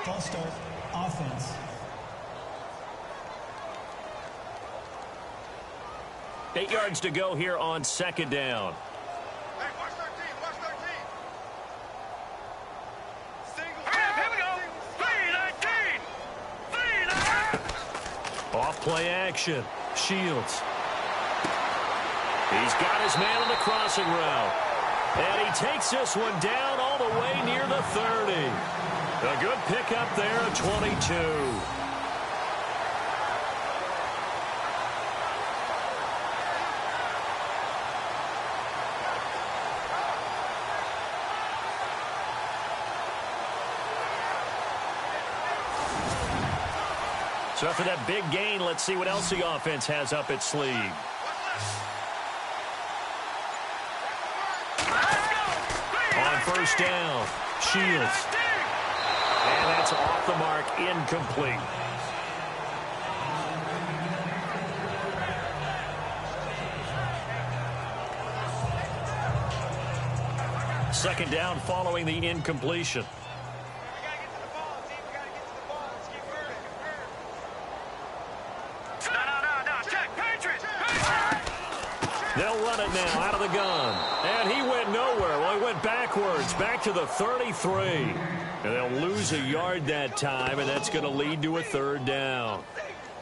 False start, offense. 8 yards to go here on 2nd down. Hey, watch 13, watch 13. Here we go. 3-19. 3-19. Off play action. Shields. He's got his man on the crossing route. And he takes this one down all the way near the 30. A good pickup there at 22. So after that big gain, let's see what else the offense has up its sleeve. On first down, Shields. And that's off the mark, incomplete. Second down following the incompletion. They'll run it now out of the gun. And he went nowhere. Well, he went backwards, back to the 33. And they'll lose a yard that time, and that's going to lead to a 3rd down.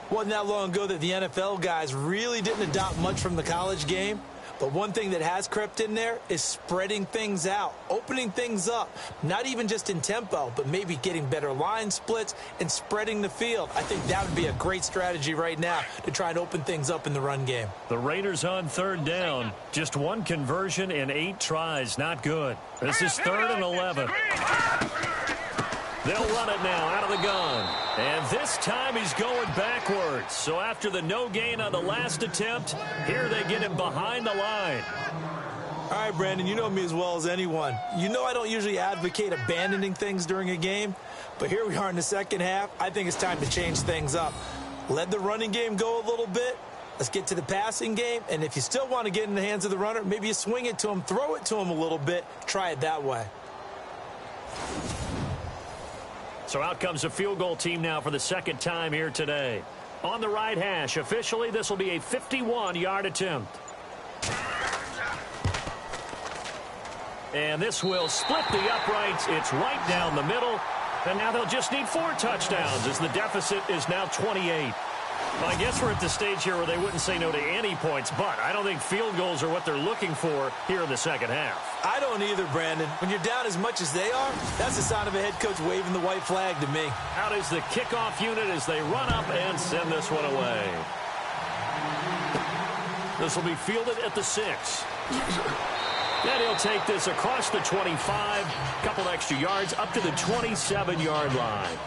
Wasn't that long ago that the NFL guys really didn't adopt much from the college game. But one thing that has crept in there is spreading things out, opening things up, not even just in tempo, but maybe getting better line splits and spreading the field. I think that would be a great strategy right now to try and open things up in the run game. The Raiders on 3rd down. Just 1 conversion in 8 tries. Not good. This is 3rd and 11. They'll run it now out of the gun. And this time he's going backwards. So after the no gain on the last attempt, here they get him behind the line. All right, Brandon, you know me as well as anyone. You know I don't usually advocate abandoning things during a game, but here we are in the second half. I think it's time to change things up. Let the running game go a little bit. Let's get to the passing game, and if you still want to get in the hands of the runner, maybe you swing it to him, throw it to him a little bit, try it that way. So out comes a field goal team now for the 2nd time here today. On the right hash, officially, this will be a 51-yard attempt. And this will split the uprights. It's right down the middle. And now they'll just need 4 touchdowns as the deficit is now 28. Well, I guess we're at the stage here where they wouldn't say no to any points, but I don't think field goals are what they're looking for here in the second half. I don't either, Brandon. When you're down as much as they are, that's the sign of a head coach waving the white flag to me. Out is the kickoff unit as they run up and send this one away. This will be fielded at the 6. Then he'll take this across the 25, a couple extra yards up to the 27-yard line.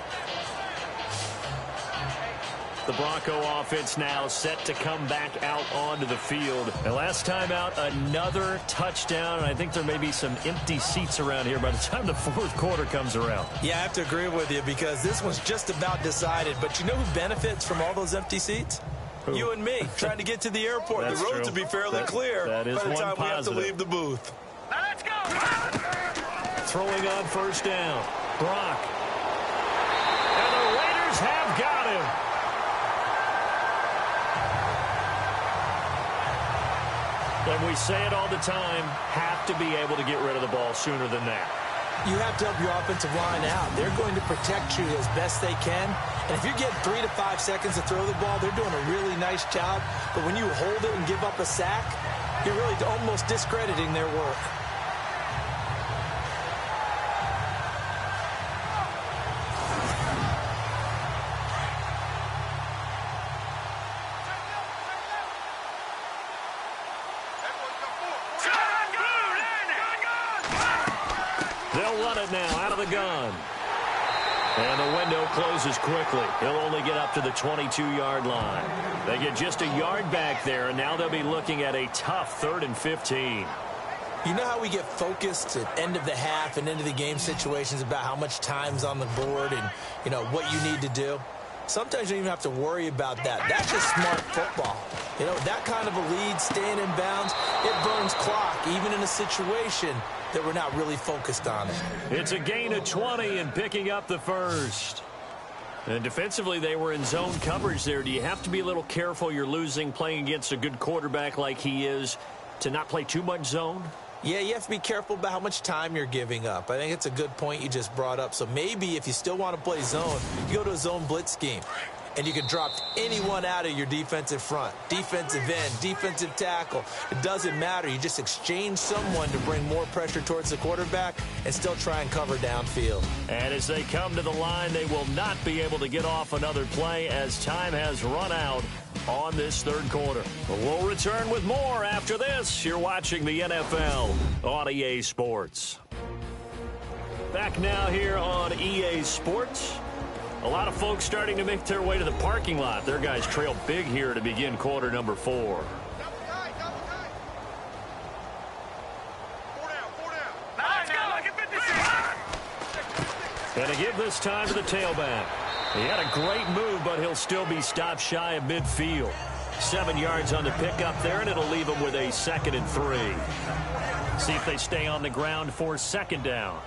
The Bronco offense now set to come back out onto the field. And last time out, another touchdown. And I think there may be some empty seats around here by the time the 4th quarter comes around. Yeah, I have to agree with you because this one's just about decided. But you know who benefits from all those empty seats? Who? You and me, trying to get to the airport. The roads will be fairly clear that is by the time positive. we have to leave the booth. Now let's go. Throwing on first down. Brock. And the Raiders have got him. And we say it all the time, have to be able to get rid of the ball sooner than that. You have to help your offensive line out. They're going to protect you as best they can. And if you get 3 to 5 seconds to throw the ball, they're doing a really nice job. But when you hold it and give up a sack, you're really almost discrediting their work. They'll run it now out of the gun. And the window closes quickly. He'll only get up to the 22-yard line. They get just a yard back there, and now they'll be looking at a tough 3rd and 15. You know how we get focused at end of the half and into the game situations about how much time's on the board and, what you need to do? Sometimes you don't even have to worry about that. That's just smart football. That kind of a lead, staying in bounds, it burns clock, even in a situation that we're not really focused on it. It's a gain of 20 and picking up the first. And defensively, they were in zone coverage there. Do you have to be a little careful you're losing playing against a good quarterback like he is to not play too much zone? Yeah, you have to be careful about how much time you're giving up. I think it's a good point you just brought up. So maybe if you still want to play zone, you go to a zone blitz scheme. And you can drop anyone out of your defensive front, defensive end, defensive tackle. It doesn't matter. You just exchange someone to bring more pressure towards the quarterback and still try and cover downfield. And as they come to the line, they will not be able to get off another play as time has run out on this third quarter. We'll return with more after this. You're watching the NFL on EA Sports. Back now here on EA Sports. A lot of folks starting to make their way to the parking lot. Their guys trail big here to begin quarter number 4. And to give this time to the tailback. He had a great move, but he'll still be stopped shy of midfield. 7 yards on the pickup there, and it'll leave him with a 2nd and 3. See if they stay on the ground for 2nd down.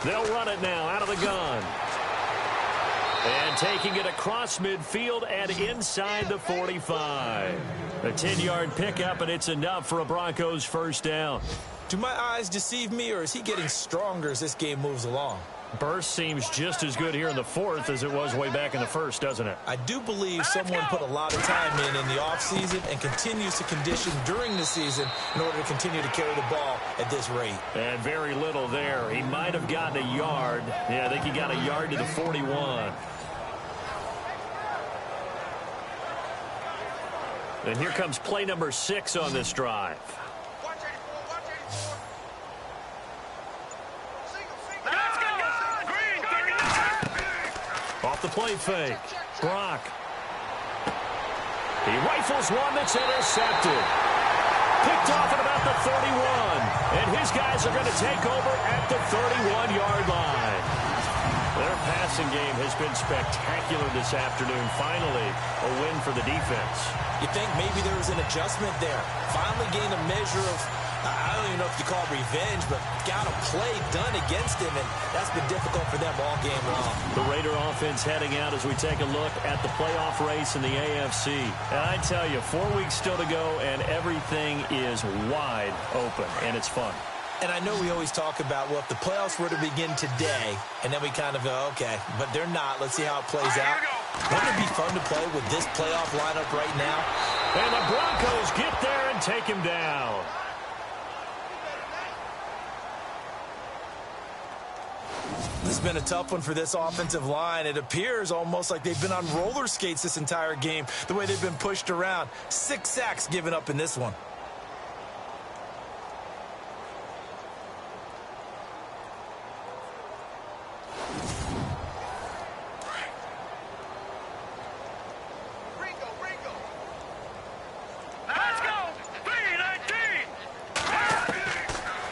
They'll run it now out of the gun. And taking it across midfield and inside the 45. A 10-yard pickup, and it's enough for a Broncos first down. Do my eyes deceive me, or is he getting stronger as this game moves along? Burst seems just as good here in the 4th as it was way back in the 1st, doesn't it? I do believe someone put a lot of time in the offseason and continues to condition during the season in order to continue to carry the ball at this rate. And very little there. He might have gotten a yard. Yeah, I think he got a yard to the 41. And here comes play number 6 on this drive. Off the play fake. Brock. He rifles one that's intercepted. Picked off at about the 31. And his guys are going to take over at the 31-yard line. Their passing game has been spectacular this afternoon. Finally, a win for the defense. You think maybe there was an adjustment there. Finally gained a measure of, I don't even know if you call it revenge, but got a play done against him, and that's been difficult for them all game long. The Raider offense heading out as we take a look at the playoff race in the AFC. And I tell you, 4 weeks still to go, and everything is wide open, and it's fun. And I know we always talk about, well, if the playoffs were to begin today, and then we kind of go, okay, but they're not. Let's see how it plays out. Wouldn't it be fun to play with this playoff lineup right now? And the Broncos get there and take him down. This has been a tough one for this offensive line. It appears almost like they've been on roller skates this entire game, the way they've been pushed around. 6 sacks given up in this one.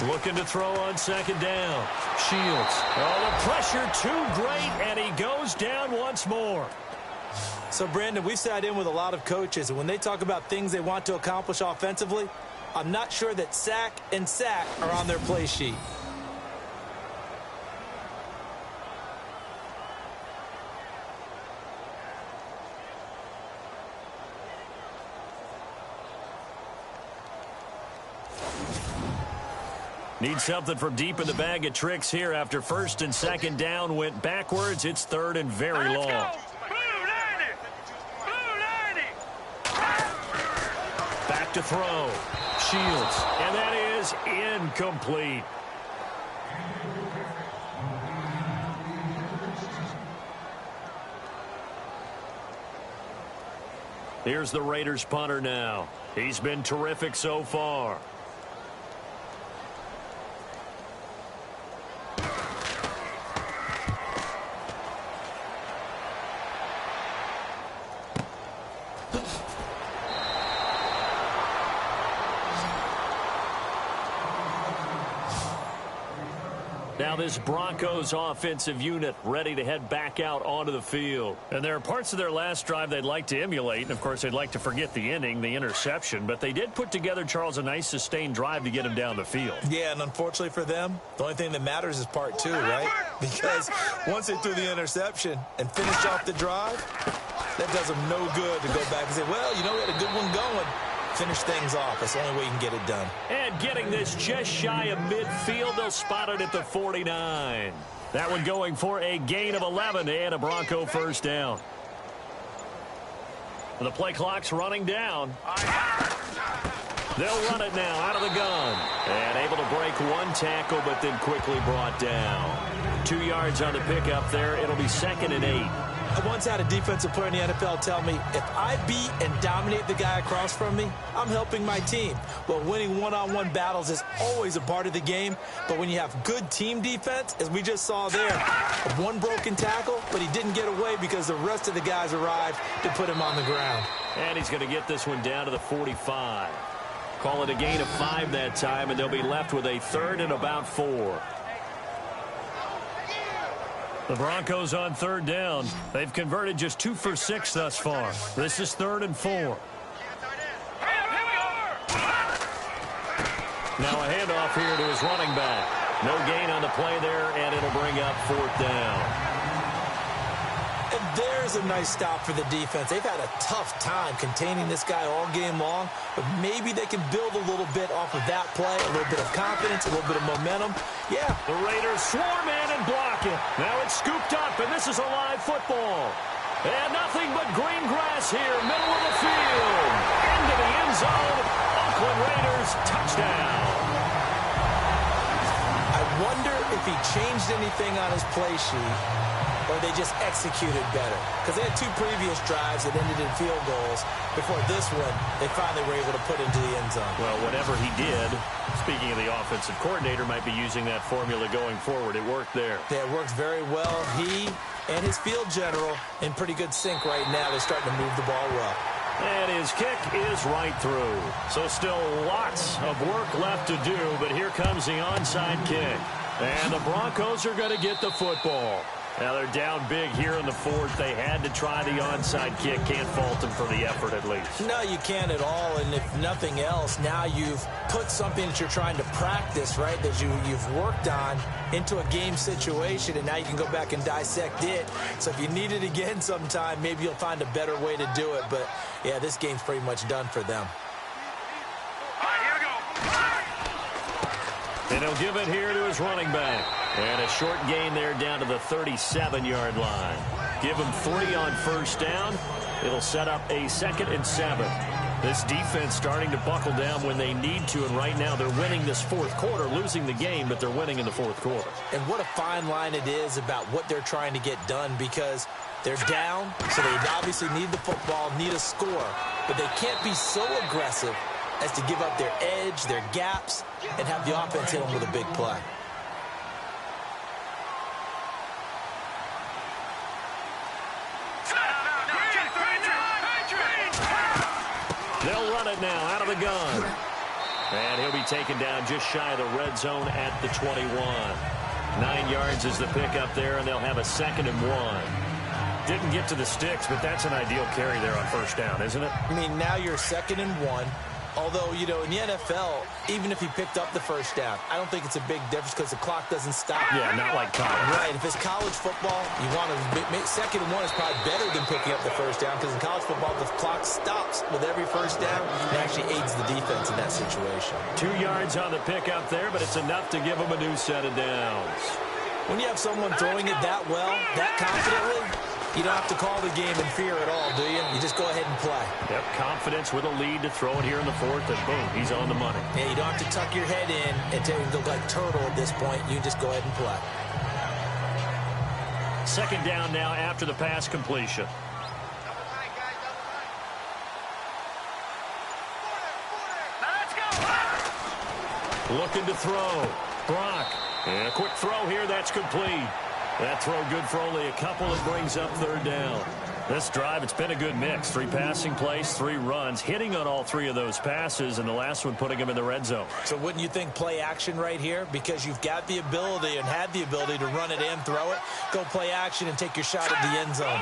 Looking to throw on 2nd down. Shields. Oh, the pressure too great, and he goes down once more. So, Brandon, we've sat in with a lot of coaches, and when they talk about things they want to accomplish offensively, I'm not sure that sack and sack are on their play sheet. Need something from deep in the bag of tricks here after 1st and 2nd down went backwards. It's 3rd and very long. Back to throw. Shields. And that is incomplete. Here's the Raiders punter now. He's been terrific so far. Now this Broncos offensive unit ready to head back out onto the field. And there are parts of their last drive they'd like to emulate. And, of course, they'd like to forget the inning, the interception. But they did put together, Charles, a nice sustained drive to get him down the field. Yeah, and unfortunately for them, the only thing that matters is part two, right? Because once they threw the interception and finished off the drive, that does them no good to go back and say, well, you know, we had a good one going. Finish things off. That's the only way you can get it done. And getting this just shy of midfield, they'll spot it at the 49. That one going for a gain of 11 and a Bronco first down. The play clock's running down. They'll run it now out of the gun. And able to break one tackle, but then quickly brought down. 2 yards on the pickup there. It'll be 2nd and 8. I once had a defensive player in the NFL tell me, if I beat and dominate the guy across from me, I'm helping my team. Well, winning one-on-one battles is always a part of the game, but when you have good team defense, as we just saw there, one broken tackle, but he didn't get away because the rest of the guys arrived to put him on the ground. And he's going to get this one down to the 45. Call it a gain of 5 that time, and they'll be left with a 3rd and about 4. The Broncos on 3rd down. They've converted just 2 for 6 thus far. This is 3rd and 4. Now a handoff here to his running back. No gain on the play there, and it'll bring up 4th down. And there's a nice stop for the defense. They've had a tough time containing this guy all game long, but maybe they can build a little bit off of that play, a little bit of confidence, a little bit of momentum. Yeah. The Raiders swarm in and block it. Now it's scooped up, and this is a live football. And nothing but green grass here, middle of the field. Into the end zone. Oakland Raiders touchdown. I wonder if he changed anything on his play sheet, or they just executed better. Because they had 2 previous drives that ended in field goals. Before this one, they finally were able to put into the end zone. Well, whatever he did, speaking of the offensive coordinator, might be using that formula going forward. It worked there. Yeah, it works very well. He and his field general in pretty good sync right now. They're starting to move the ball well. And his kick is right through. So still lots of work left to do, but here comes the onside kick. And the Broncos are going to get the football. Now they're down big here in the 4th. They had to try the onside kick. Can't fault them for the effort at least. No, you can't at all. And if nothing else, now you've put something that you're trying to practice, right, that you've worked on into a game situation, and now you can go back and dissect it. So if you need it again sometime, maybe you'll find a better way to do it. But, yeah, this game's pretty much done for them. And he'll give it here to his running back. And a short gain there down to the 37-yard line. Give him 3 on first down. It'll set up a 2nd and 7. This defense starting to buckle down when they need to, and right now they're winning this 4th quarter, losing the game, but they're winning in the 4th quarter. And what a fine line it is about what they're trying to get done, because they're down, so they obviously need the football, need a score, but they can't be so aggressive as to give up their edge, their gaps, and have the offense hit them with a big play. They'll run it now out of the gun. And he'll be taken down just shy of the red zone at the 21. 9 yards is the pickup there, and they'll have a 2nd and 1. Didn't get to the sticks, but that's an ideal carry there on first down, isn't it? I mean, now you're 2nd and 1. Although, you know, in the NFL, even if he picked up the first down, I don't think it's a big difference because the clock doesn't stop. Yeah, not like college. Right. If it's college football, you want to make 2nd and 1 is probably better than picking up the first down, because in college football, the clock stops with every first down. It actually aids the defense in that situation. 2 yards on the pickup there, but it's enough to give them a new set of downs. When you have someone throwing it that well, that confidently, you don't have to call the game in fear at all, do you? You just go ahead and play. Yep, confidence with a lead to throw it here in the 4th, and boom, he's on the money. Yeah, you don't have to tuck your head in and look like turtle at this point. You just go ahead and play. 2nd down now after the pass completion. Looking to throw. Brock. And a quick throw here. That's complete. That throw good for only a couple. It brings up 3rd down. This drive, it's been a good mix. 3 passing plays, 3 runs, hitting on all 3 of those passes, and the last one putting him in the red zone. So wouldn't you think play action right here? Because you've got the ability and had the ability to run it and throw it. Go play action and take your shot at the end zone.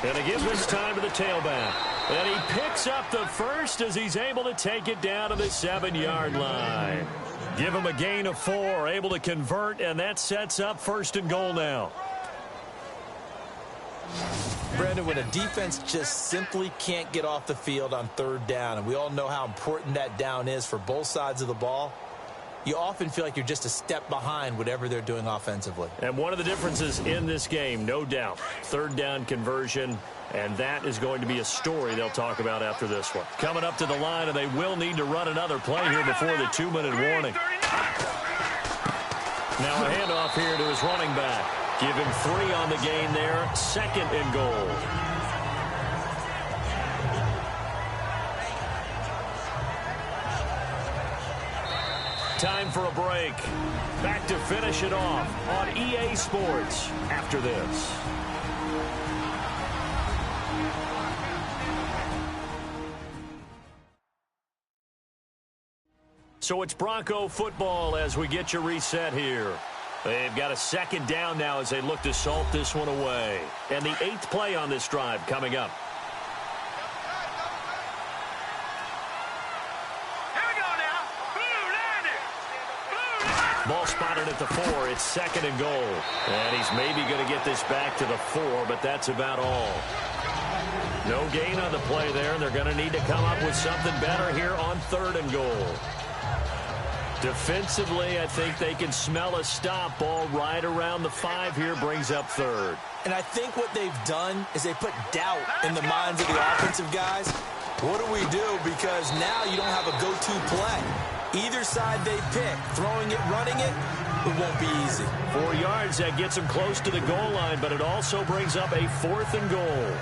And he gives this time to the tailback. And he picks up the first as he's able to take it down to the 7-yard line. Give him a gain of 4, able to convert, and that sets up 1st and goal now. Brandon, when a defense just simply can't get off the field on 3rd down, and we all know how important that down is for both sides of the ball, you often feel like you're just a step behind whatever they're doing offensively. And one of the differences in this game, no doubt, 3rd down conversion, and that is going to be a story they'll talk about after this one. Coming up to the line, and they will need to run another play here before the 2-minute warning. Now a handoff here to his running back. Give him 3 on the gain there, 2nd and goal. Time for a break. Back to finish it off on EA Sports after this. So it's Bronco football as we get you reset here. They've got a 2nd down now as they look to salt this one away. And the 8th play on this drive coming up. Ball spotted at the 4. It's 2nd and goal. And he's maybe going to get this back to the 4, but that's about all. No gain on the play there, and they're going to need to come up with something better here on 3rd and goal. Defensively, I think they can smell a stop. Ball right around the 5 here, brings up 3rd. And I think what they've done is they put doubt in the minds of the offensive guys. What do we do? Because now you don't have a go-to play. Either side they pick, throwing it, running it, it won't be easy. 4 yards, that gets them close to the goal line, but it also brings up a 4th and goal.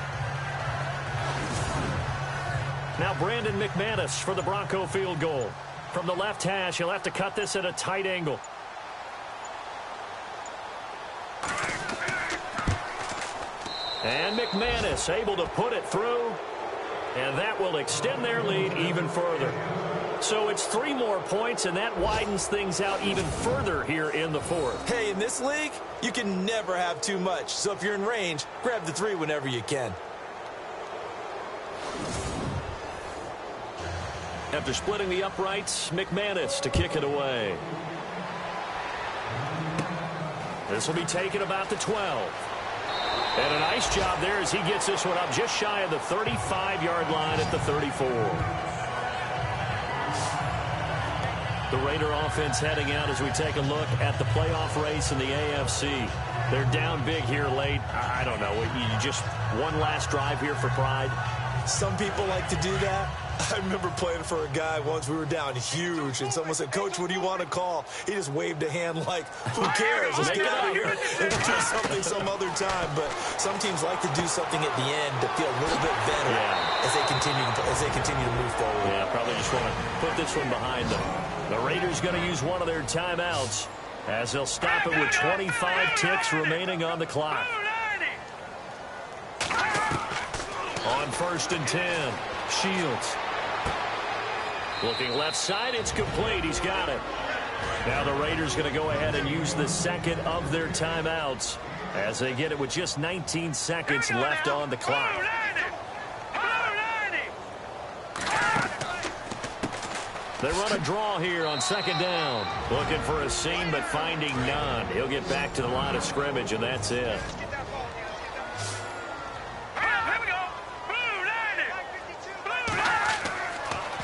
Now Brandon McManus for the Bronco field goal. From the left hash, he'll have to cut this at a tight angle. And McManus able to put it through, and that will extend their lead even further. So it's 3 more points, and that widens things out even further here in the 4th. Hey, in this league, you can never have too much. So if you're in range, grab the 3 whenever you can. After splitting the uprights, McManus to kick it away. This will be taken about the 12. And a nice job there as he gets this one up just shy of the 35-yard line at the 34. The Raider offense heading out as we take a look at the playoff race in the AFC. They're down big here late. I don't know. You just one last drive here for pride. Some people like to do that. I remember playing for a guy once. We were down huge, and someone said, "Coach, what do you want to call?" He just waved a hand like, "Who cares? Let's get out of here and do something some other time." But some teams like to do something at the end to feel a little bit better as they continue to move forward. Yeah, probably just want to put this one behind them. The Raiders going to use one of their timeouts as they'll stop it with 25 ticks remaining on the clock. On 1st and 10, Shields. Looking left side, it's complete. He's got it. Now the Raiders going to go ahead and use the 2nd of their timeouts as they get it with just 19 seconds left on the clock. They run a draw here on 2nd down. Looking for a seam, but finding none. He'll get back to the line of scrimmage, and that's it.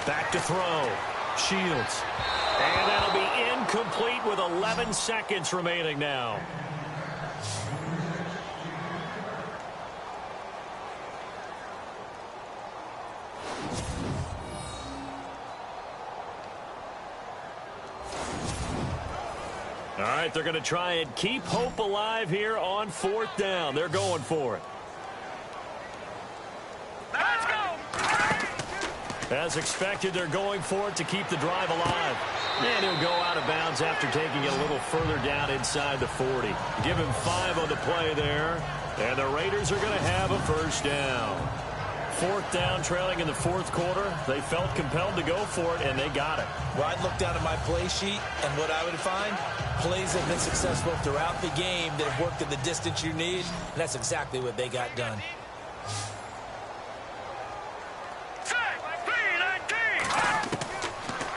Back to throw. Shields. And that'll be incomplete with 11 seconds remaining now. All right, they're going to try and keep hope alive here on 4th down. They're going for it. Let's go! As expected, they're going for it to keep the drive alive. And he'll go out of bounds after taking it a little further down inside the 40. Give him 5 on the play there. And the Raiders are going to have a first down. 4th down, trailing in the 4th quarter. They felt compelled to go for it, and they got it. Well, I'd look down at my play sheet, and what I would find, plays have been successful throughout the game that have worked in the distance you need, and that's exactly what they got done.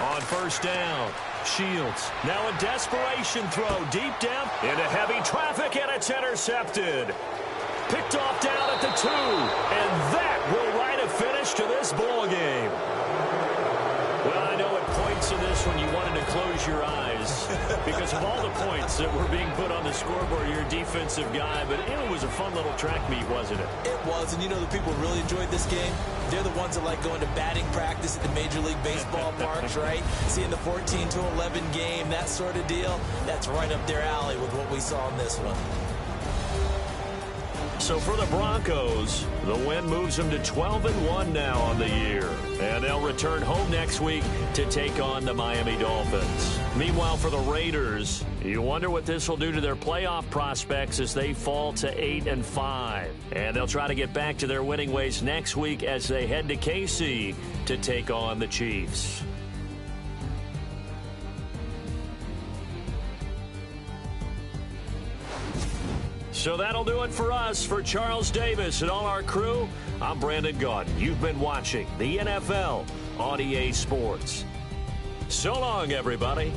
On first down, Shields. Now a desperation throw deep down into heavy traffic, and it's intercepted. Picked off down at the 2, and that will write a finish to this ball game. Well, I know at points in this when you wanted to close your eyes because of all the points that were being put on the scoreboard. You're a defensive guy, but it was a fun little track meet, wasn't it? It was, and you know the people really enjoyed this game? They're the ones that like going to batting practice at the Major League Baseball parks, right? Seeing the 14-11 game, that sort of deal. That's right up their alley with what we saw in this one. So for the Broncos, the win moves them to 12-1 now on the year. And they'll return home next week to take on the Miami Dolphins. Meanwhile, for the Raiders, you wonder what this will do to their playoff prospects as they fall to 8-5. And they'll try to get back to their winning ways next week as they head to KC to take on the Chiefs. So that'll do it for us. For Charles Davis and all our crew, I'm Brandon Gaudin. You've been watching the NFL on EA Sports. So long, everybody.